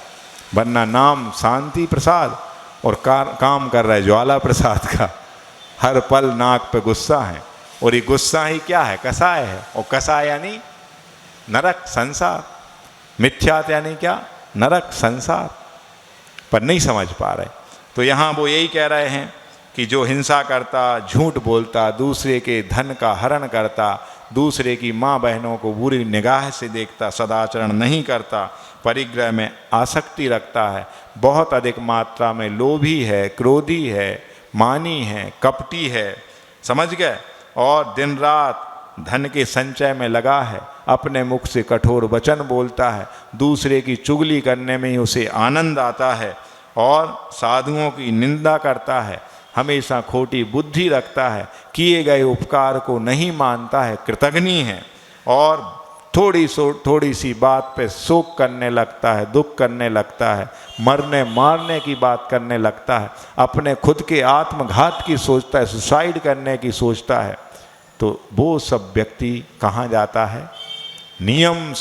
वरना नाम शांति प्रसाद और काम कर रहा है ज्वाला प्रसाद का। हर पल नाक पे गुस्सा है, और ये गुस्सा ही क्या है, कसाय है। और कसाय यानी नरक संसार, मिथ्यात यानी क्या, नरक संसार, पर नहीं समझ पा रहे। तो यहाँ वो यही कह रहे हैं कि जो हिंसा करता, झूठ बोलता, दूसरे के धन का हरण करता, दूसरे की माँ बहनों को बुरी निगाह से देखता, सदाचरण नहीं करता, परिग्रह में आसक्ति रखता है, बहुत अधिक मात्रा में लोभी है, क्रोधी है, मानी है, कपटी है, समझ गए, और दिन रात धन के संचय में लगा है, अपने मुख से कठोर वचन बोलता है, दूसरे की चुगली करने में ही उसे आनंद आता है, और साधुओं की निंदा करता है, हमेशा खोटी बुद्धि रखता है, किए गए उपकार को नहीं मानता है, कृतघ्नी है, और थोड़ी सी बात पे शोक करने लगता है, दुख करने लगता है, मरने मारने की बात करने लगता है, अपने खुद के आत्मघात की सोचता है, सुसाइड करने की सोचता है। तो वो सब व्यक्ति कहाँ जाता है, नियम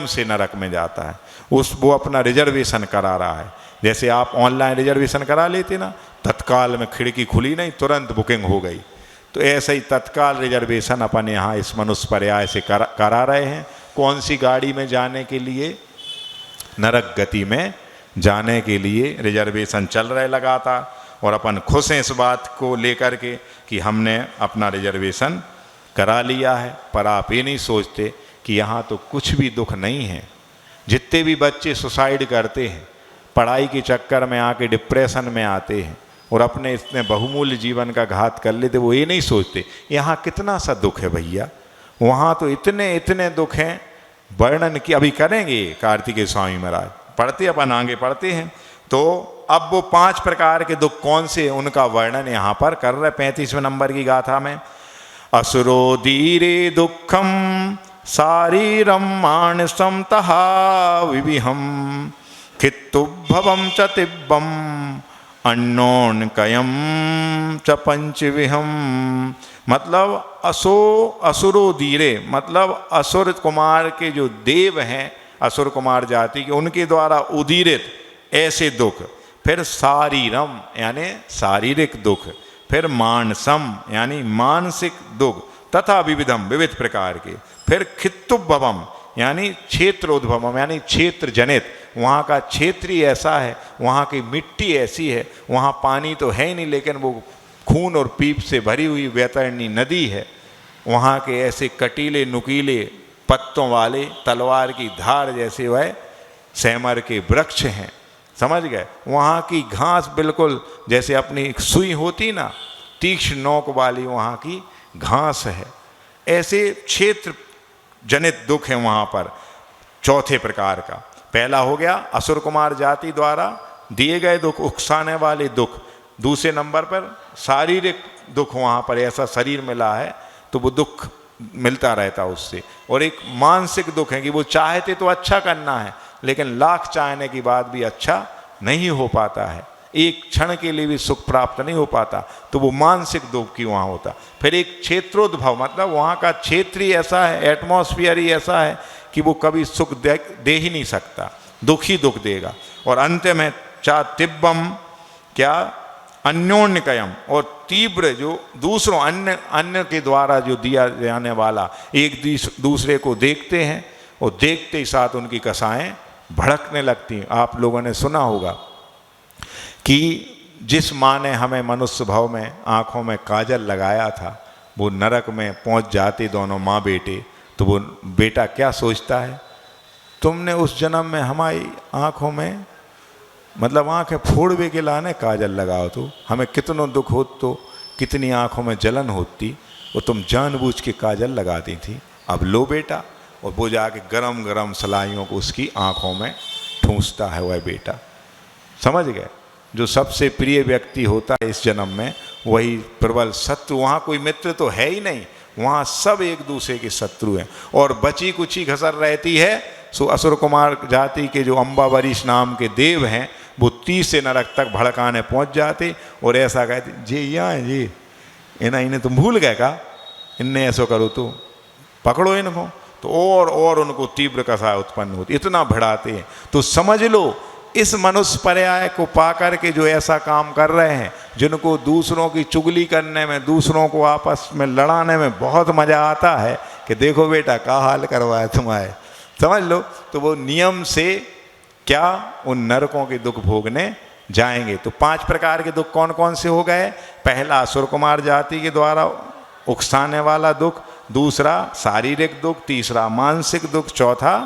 से नरक में जाता है। वो अपना रिजर्वेशन करा रहा है। जैसे आप ऑनलाइन रिजर्वेशन करा लेते ना, तत्काल में खिड़की खुली नहीं, तुरंत बुकिंग हो गई। तो ऐसे ही तत्काल रिजर्वेशन अपन यहाँ इस मनुष्य पर्याय से करा रहे हैं। कौन सी गाड़ी में जाने के लिए, नरक गति में जाने के लिए रिजर्वेशन चल रहे लगातार, और अपन खुश हैं इस बात को लेकर के कि हमने अपना रिजर्वेशन करा लिया है। पर आप ये नहीं सोचते कि यहाँ तो कुछ भी दुख नहीं है। जितने भी बच्चे सुसाइड करते हैं, पढ़ाई के चक्कर में आके डिप्रेशन में आते हैं और अपने इतने बहुमूल्य जीवन का घात कर लेते, वो ये नहीं सोचते यहाँ कितना सा दुख है भैया, वहाँ तो इतने दुख हैं, वर्णन की अभी करेंगे कार्तिकेय स्वामी महाराज, पढ़ते अपन आगे पढ़ते हैं। तो अब वो 5 प्रकार के दुख कौन से, उनका वर्णन यहाँ पर कर रहे 35वें नंबर की गाथा में। असुरोदीरे दुखम शारीरम मानसम तहा विविहम खित्तुभवम च तिब्बम अन्नोन्कयम च पंचविहम। मतलब असुरोदीरे मतलब असुर कुमार के जो देव हैं, असुर कुमार जाति के, उनके द्वारा उदीरित ऐसे दुख। फिर शारीरम यानी शारीरिक दुख, फिर मानसम यानी मानसिक दुख, तथा विविधम विविध प्रकार के। फिर खित्तुभवम यानी क्षेत्रोद्भवम यानी क्षेत्र जनित, वहाँ का क्षेत्र ही ऐसा है, वहाँ की मिट्टी ऐसी है, वहाँ पानी तो है ही नहीं, लेकिन वो खून और पीप से भरी हुई वैतरणी नदी है। वहाँ के ऐसे कटीले नुकीले पत्तों वाले तलवार की धार जैसे वह सेमर के वृक्ष हैं, समझ गए। वहाँ की घास बिल्कुल जैसे अपनी सुई होती ना, तीक्ष्ण नोक वाली वहाँ की घास है। ऐसे क्षेत्र जनित दुख है वहाँ पर। चौथे प्रकार का पहला हो गया असुर कुमार जाति द्वारा दिए गए दुख, उकसाने वाले दुख। दूसरे नंबर पर शारीरिक दुख, वहाँ पर ऐसा शरीर मिला है तो वो दुख मिलता रहता उससे। और एक मानसिक दुख है कि वो चाहते तो अच्छा करना है, लेकिन लाख चाहने की बाद भी अच्छा नहीं हो पाता है, एक क्षण के लिए भी सुख प्राप्त नहीं हो पाता, तो वो मानसिक दुख की वहाँ होता। फिर एक क्षेत्रोद्भव, मतलब वहाँ का क्षेत्र ही ऐसा है, एटमॉस्फेयर ही ऐसा है कि वो कभी सुख दे ही नहीं सकता, दुख ही दुख देगा। और अंत में चा तिब्बम क्या अन्योन्यकयम, और तीव्र जो दूसरों अन्य के द्वारा जो दिया जाने वाला, एक दूसरे को देखते हैं और देखते ही साथ उनकी कसाएं भड़कने लगती हैं। आप लोगों ने सुना होगा कि जिस माँ ने हमें मनुष्य भाव में आँखों में काजल लगाया था, वो नरक में पहुँच जाते दोनों माँ बेटे, तो वो बेटा क्या सोचता है, तुमने उस जन्म में हमारी आँखों में मतलब आँखें फोड़वे के लाने काजल लगाओ, तो हमें कितनों दुख होत, तो कितनी आँखों में जलन होती, वो तुम जानबूझ के काजल लगाती थी। अब लो बेटा, और वो जाके गरम गरम सलाइयों को उसकी आँखों में ठूंसता है वह बेटा। समझ गए? जो सबसे प्रिय व्यक्ति होता है इस जन्म में, वही प्रबल शत्रु। वहाँ कोई मित्र तो है ही नहीं, वहाँ सब एक दूसरे के शत्रु हैं। और बची कुची घसर रहती है, सो असुर कुमार जाति के जो अम्बावरीश नाम के देव हैं, वो 30 से नरक तक भड़काने पहुँच जाते और ऐसा कहते, जे यहाँ है जी, इन्हें तुम भूल गए का, इनने ऐसा करो तो पकड़ो इनको, तो और उनको तीव्र कसा उत्पन्न होती, इतना भिड़ाते हैं। तो समझ लो, इस मनुष्य पर्याय को पाकर के जो ऐसा काम कर रहे हैं, जिनको दूसरों की चुगली करने में, दूसरों को आपस में लड़ाने में बहुत मज़ा आता है कि देखो बेटा क्या हाल करवाए तुम्हारे, समझ लो, तो वो नियम से क्या उन नरकों के दुख भोगने जाएंगे। तो 5 प्रकार के दुख कौन कौन से हो गए? पहला असुर कुमार जाति के द्वारा उकसाने वाला दुख, दूसरा शारीरिक दुख, तीसरा मानसिक दुख, चौथा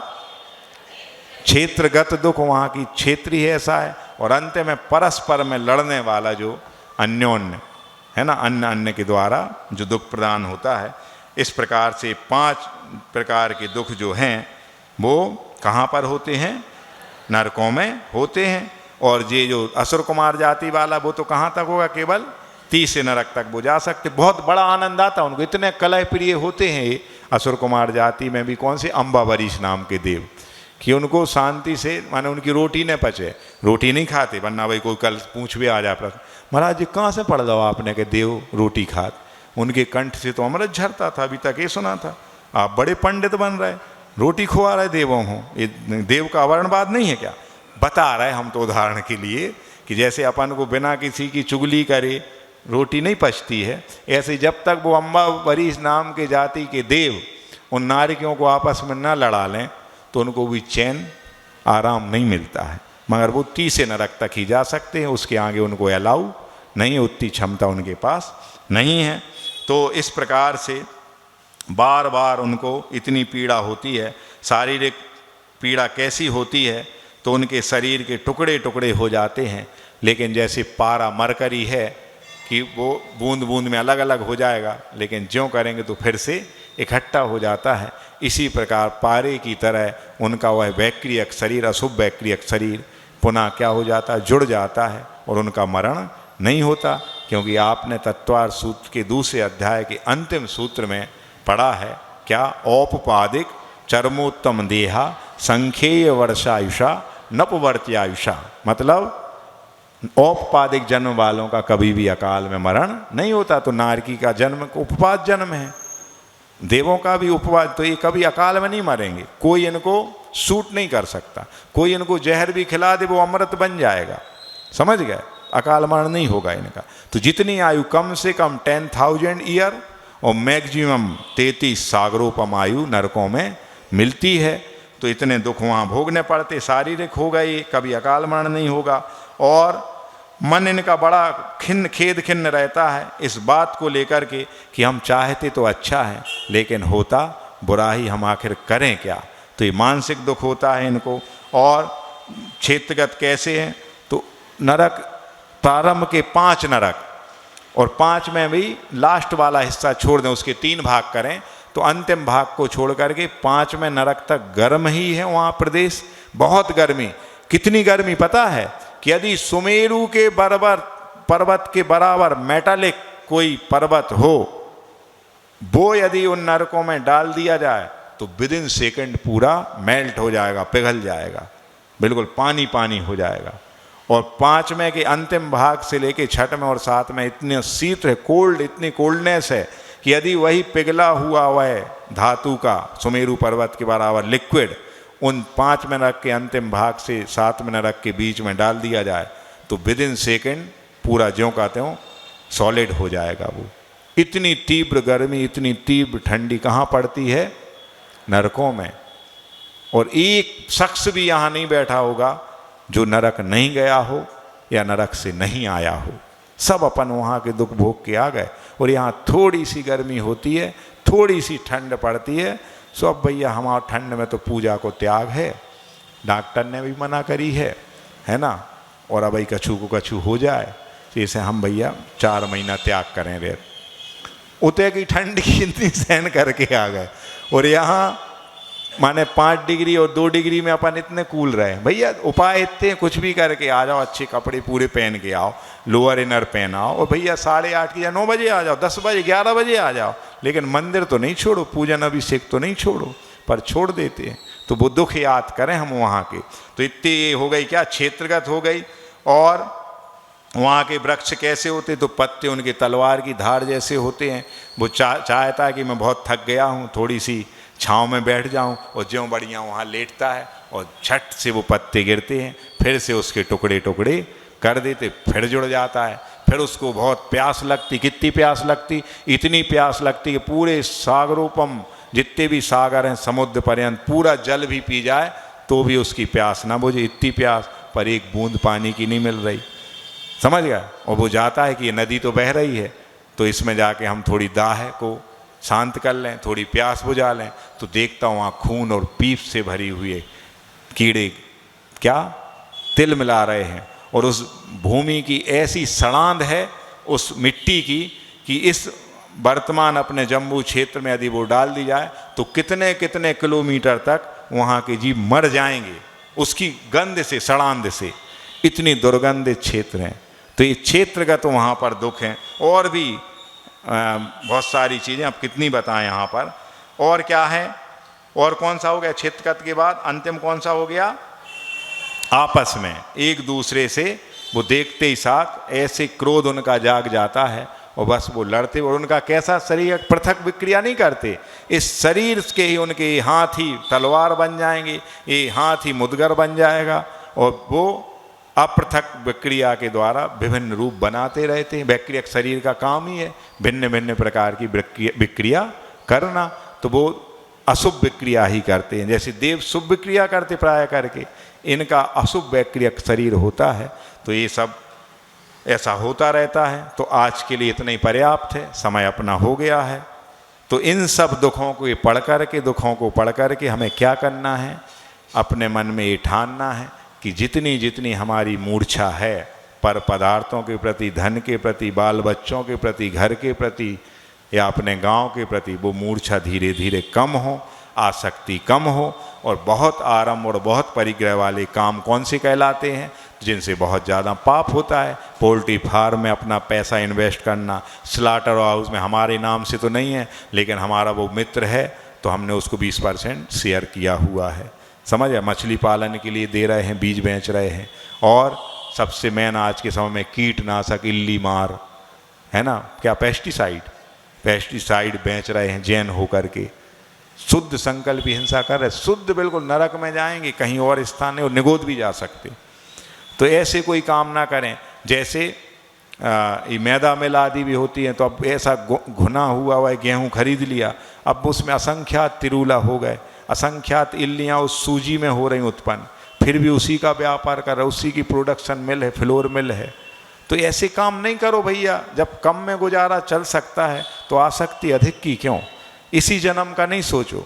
क्षेत्रगत दुख, वहाँ की क्षेत्र ही ऐसा है, और अंत में परस्पर में लड़ने वाला जो अन्योन्य है ना, अन्य के द्वारा जो दुख प्रदान होता है। इस प्रकार से 5 प्रकार के दुख जो हैं वो कहाँ पर होते हैं? नरकों में होते हैं। और ये जो असुर कुमार जाति वाला, वो तो कहाँ तक होगा? केवल 30 से नरक तक वो जा सकते। बहुत बड़ा आनंद आता उनको, इतने कलह प्रिय होते हैं ये असुर कुमार जाति में भी। कौन से? अम्बावरीश नाम के देव, कि उनको शांति से, माने उनकी रोटी न पचे, रोटी नहीं खाते, वरना भाई कोई कल पूछ भी आ जाए प्रश्न, महाराज जी कहाँ से पढ़ दो आपने कि देव रोटी खात? उनके कंठ से तो अमृत झरता था, अभी तक ये सुना था। आप बड़े पंडित बन रहे, रोटी खुआ रहे देवों हो, ये देव का वर्णवाद नहीं है क्या? बता रहे हम तो उदाहरण के लिए कि जैसे अपन को बिना किसी की चुगली करे रोटी नहीं पचती है, ऐसे जब तक वो अम्बावरीश नाम के जाति के देव उन नारियों को आपस में न लड़ा लें तो उनको भी चैन आराम नहीं मिलता है। मगर वो 30 से नरक तक ही जा सकते हैं, उसके आगे उनको अलाउ नहीं, उतनी क्षमता उनके पास नहीं है। तो इस प्रकार से बार बार उनको इतनी पीड़ा होती है। शारीरिक पीड़ा कैसी होती है? तो उनके शरीर के टुकड़े टुकड़े हो जाते हैं, लेकिन जैसे पारा मरकरी है कि वो बूंद बूंद में अलग अलग हो जाएगा, लेकिन ज्यों करेंगे तो फिर से इकट्ठा हो जाता है। इसी प्रकार पारे की तरह उनका वह वैक्रियक शरीर, अशुभ वैक्रियक शरीर पुनः क्या हो जाता है? जुड़ जाता है, और उनका मरण नहीं होता। क्योंकि आपने तत्वार सूत्र के दूसरे अध्याय के अंतिम सूत्र में पढ़ा है क्या? औपपादिक चरमोत्तम देहा संख्येय वर्षायुषा नपवर्त्यायुषा, मतलब औपपादिक जन्म वालों का कभी भी अकाल में मरण नहीं होता। तो नारकी का जन्म उपवाद जन्म है, देवों का भी उपवाद, तो ये कभी अकाल में नहीं मरेंगे। कोई इनको सूट नहीं कर सकता, कोई इनको जहर भी खिला दे वो अमृत बन जाएगा, समझ गए? अकाल मरण नहीं होगा इनका। तो जितनी आयु कम से कम 10,000 ईयर और मैक्सिमम 33 सागरोपम आयु नरकों में मिलती है। तो इतने दुख वहाँ भोगने पड़ते, शारीरिक हो गए, कभी अकाल मरण नहीं होगा। और मन इनका बड़ा खेद खिन्न रहता है इस बात को लेकर के कि हम चाहते तो अच्छा है, लेकिन होता बुरा ही, हम आखिर करें क्या? तो ये मानसिक दुख होता है इनको। और क्षेत्रगत कैसे हैं? तो नरक प्रारंभ के 5 नरक, और 5 में भी लास्ट वाला हिस्सा छोड़ दें, उसके 3 भाग करें तो अंतिम भाग को छोड़ करके 5 में नरक तक गर्म ही है वहाँ प्रदेश, बहुत गर्मी। कितनी गर्मी पता है? कि यदि सुमेरु के बराबर पर्वत के बराबर मेटालिक कोई पर्वत हो, वो यदि उन नरकों में डाल दिया जाए तो विदिन सेकंड पूरा मेल्ट हो जाएगा, पिघल जाएगा। बिल्कुल पानी पानी हो जाएगा। और 5वें के अंतिम भाग से लेके 6वें और 7वें इतने शीत है, कोल्ड, इतनी कोल्डनेस है कि यदि वही पिघला हुआ वह धातु का सुमेरु पर्वत के बराबर लिक्विड उन 5वें नरक के अंतिम भाग से 7वें नरक के बीच में डाल दिया जाए तो विद इन सेकेंड पूरा ज्यों का त्यों सॉलिड हो जाएगा। वो इतनी तीव्र गर्मी, इतनी तीव्र ठंडी कहाँ पड़ती है? नरकों में। और एक शख्स भी यहाँ नहीं बैठा होगा जो नरक नहीं गया हो या नरक से नहीं आया हो। सब अपन वहाँ के दुख भोग के आ गए। और यहाँ थोड़ी सी गर्मी होती है, थोड़ी सी ठंड पड़ती है, सो अब भैया हमारा ठंड में तो पूजा को त्याग है, डॉक्टर ने भी मना करी है ना। और अब भाई कछू को कछू हो जाए, जैसे हम भैया 4 महीना त्याग करें रे, उतने की ठंड की इतनी सहन करके आ गए। और यहाँ माने 5 डिग्री और 2 डिग्री में अपन इतने कूल रहे। भैया उपाय इतने, कुछ भी करके आ जाओ, अच्छे कपड़े पूरे पहन के आओ, लोअर इनर पहनाओ, और भैया 8:30 या 9 बजे आ जाओ, 10 बजे 11 बजे आ जाओ, लेकिन मंदिर तो नहीं छोड़ो, पूजन अभिषेक तो नहीं छोड़ो। पर छोड़ देते हैं तो वो दुख याद करें हम वहाँ के। तो इतनी हो गई क्या, क्षेत्रगत हो गई। और वहाँ के वृक्ष कैसे होते, तो पत्ते उनके तलवार की धार जैसे होते हैं। वो चाहता है कि मैं बहुत थक गया हूँ, थोड़ी सी छाँव में बैठ जाऊं, और ज्यों बढ़िया वहाँ लेटता है और झट से वो पत्ते गिरते हैं, फिर से उसके टुकड़े टुकड़े कर देते, फिर जुड़ जाता है। फिर उसको बहुत प्यास लगती, कितनी प्यास लगती, इतनी प्यास लगती कि पूरे सागरोपम जितने भी सागर हैं समुद्र पर्यंत पूरा जल भी पी जाए तो भी उसकी प्यास ना बुझे, इतनी प्यास, पर एक बूंद पानी की नहीं मिल रही। समझ गया। और वो जाता है कि ये नदी तो बह रही है, तो इसमें जाके हम थोड़ी दाह को शांत कर लें, थोड़ी प्यास बुझा लें। तो देखता हूँ वहाँ खून और पीप से भरी हुई कीड़े क्या तिल मिला रहे हैं। और उस भूमि की ऐसी सड़ांध है उस मिट्टी की कि इस वर्तमान अपने जम्मू क्षेत्र में यदि वो डाल दी जाए तो कितने कितने किलोमीटर तक वहाँ के जीव मर जाएंगे उसकी गंध से, सड़ांध से। इतनी दुर्गंधित क्षेत्र हैं। तो ये क्षेत्रगत वहाँ पर दुख हैं। और भी बहुत सारी चीज़ें, अब कितनी बताएं यहाँ पर। और क्या है, और कौन सा हो गया क्षेत्रगत के बाद? अंतिम कौन सा हो गया? आपस में एक दूसरे से वो देखते ही साथ ऐसे क्रोध उनका जाग जाता है और बस वो लड़ते। और उनका कैसा शरीर, पृथक विक्रिया नहीं करते, इस शरीर के ही उनके हाथ ही तलवार बन जाएंगे, ये हाथ ही मुदगर बन जाएगा। और वो अपृथक विक्रिया के द्वारा विभिन्न रूप बनाते रहते हैं। वैक्रियक शरीर का काम ही है भिन्न भिन्न प्रकार की विक्रिया करना। तो वो अशुभ विक्रिया ही करते हैं। जैसे देव शुभ विक्रिया करते प्राय करके, इनका अशुभ वैक्रियक शरीर होता है। तो ये सब ऐसा होता रहता है। तो आज के लिए इतना ही पर्याप्त है, समय अपना हो गया है। तो इन सब दुखों को पढ़ करके हमें क्या करना है? अपने मन में ये ठानना है कि जितनी जितनी हमारी मूर्छा है पर पदार्थों के प्रति, धन के प्रति, बाल बच्चों के प्रति, घर के प्रति या अपने गांव के प्रति, वो मूर्छा धीरे धीरे कम हो, आसक्ति कम हो। और बहुत आरंभ और बहुत परिग्रह वाले काम कौन से कहलाते हैं? जिनसे बहुत ज़्यादा पाप होता है। पोल्ट्री फार्म में अपना पैसा इन्वेस्ट करना, स्लाटर हाउस में हमारे नाम से तो नहीं है, लेकिन हमारा वो मित्र है तो हमने उसको 20% शेयर किया हुआ है। समझ है। मछली पालन के लिए दे रहे हैं, बीज बेच रहे हैं। और सबसे मेन आज के समय में कीटनाशक, इल्ली मार, है ना, क्या पेस्टिसाइड बेच रहे हैं जैन होकर के। शुद्ध संकल्प हिंसा कर रहे, शुद्ध बिल्कुल नरक में जाएंगे, कहीं और स्थान है और निगोद भी जा सकते। तो ऐसे कोई काम ना करें। जैसे ये मैदा मिल आदि भी होती हैं, तो अब ऐसा घुना हुआ है गेहूँ खरीद लिया, अब उसमें असंख्यात तिरुला हो गए, असंख्यात इल्लियाँ उस सूजी में हो रही उत्पन्न, फिर भी उसी का व्यापार कर रहे, उसी की प्रोडक्शन मिल है, फ्लोर मिल है। तो ऐसे काम नहीं करो भैया। जब कम में गुजारा चल सकता है तो आसक्ति अधिक की क्यों? इसी जन्म का नहीं सोचो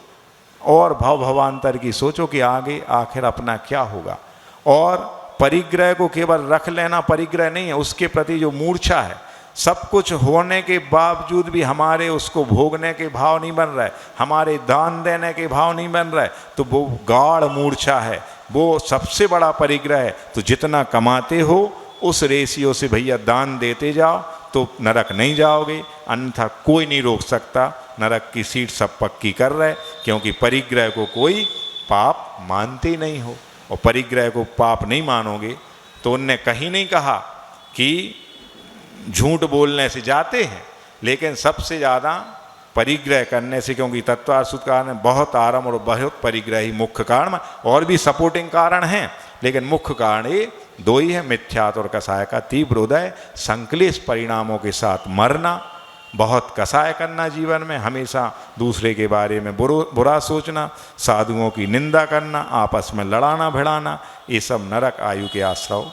और भवांतर की सोचो कि आगे आखिर अपना क्या होगा। और परिग्रह को केवल रख लेना परिग्रह नहीं है, उसके प्रति जो मूर्छा है, सब कुछ होने के बावजूद भी हमारे उसको भोगने के भाव नहीं बन रहा है, हमारे दान देने के भाव नहीं बन रहा है, तो वो गाढ़ मूर्छा है, वो सबसे बड़ा परिग्रह है। तो जितना कमाते हो उस रेशियो से भैया दान देते जाओ तो नरक नहीं जाओगे, अन्यथा कोई नहीं रोक सकता। नरक की सीट सब पक्की कर रहे, क्योंकि परिग्रह को कोई पाप मानते नहीं हो। और परिग्रह को पाप नहीं मानोगे तो उनने कहीं नहीं कहा कि झूठ बोलने से जाते हैं, लेकिन सबसे ज़्यादा परिग्रह करने से, क्योंकि तत्वार सूत्रकार ने बहुत आरंभ और बहुत परिग्रह ही मुख्य कारण, और भी सपोर्टिंग कारण हैं, लेकिन मुख्य कारण ये दो ही है, मिथ्यात्व और कसाय का तीव्र उदय, संक्लेश परिणामों के साथ मरना, बहुत कसाय करना जीवन में, हमेशा दूसरे के बारे में बुरा सोचना, साधुओं की निंदा करना, आपस में लड़ाना भिड़ाना, ये सब नरक आयु के आश्रव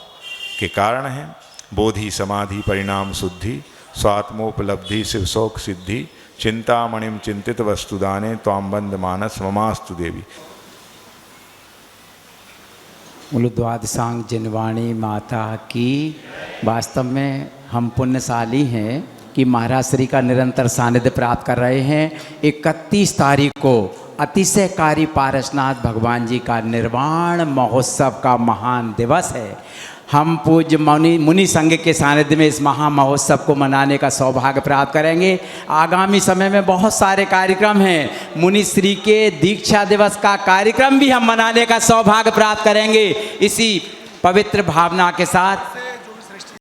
के कारण हैं। बोधि समाधि परिणाम शुद्धि, स्वात्मोपलब्धि शिव शोक सिद्धि, चिंतामणिम चिंतित वस्तुदाने त्वाम बंद मानस ममास्तु देवी। बोलो द्वादशांग जिनवाणी माता की। वास्तव में हम पुण्यशाली हैं कि महाराज श्री का निरंतर सानिध्य प्राप्त कर रहे हैं। 31 तारीख को अतिशयकारी पारसनाथ भगवान जी का निर्वाण महोत्सव का महान दिवस है। हम पूज्य मुनि संघ के सानिध्य में इस महा महोत्सव को मनाने का सौभाग्य प्राप्त करेंगे। आगामी समय में बहुत सारे कार्यक्रम हैं। मुनि श्री के दीक्षा दिवस का कार्यक्रम भी हम मनाने का सौभाग्य प्राप्त करेंगे। इसी पवित्र भावना के साथ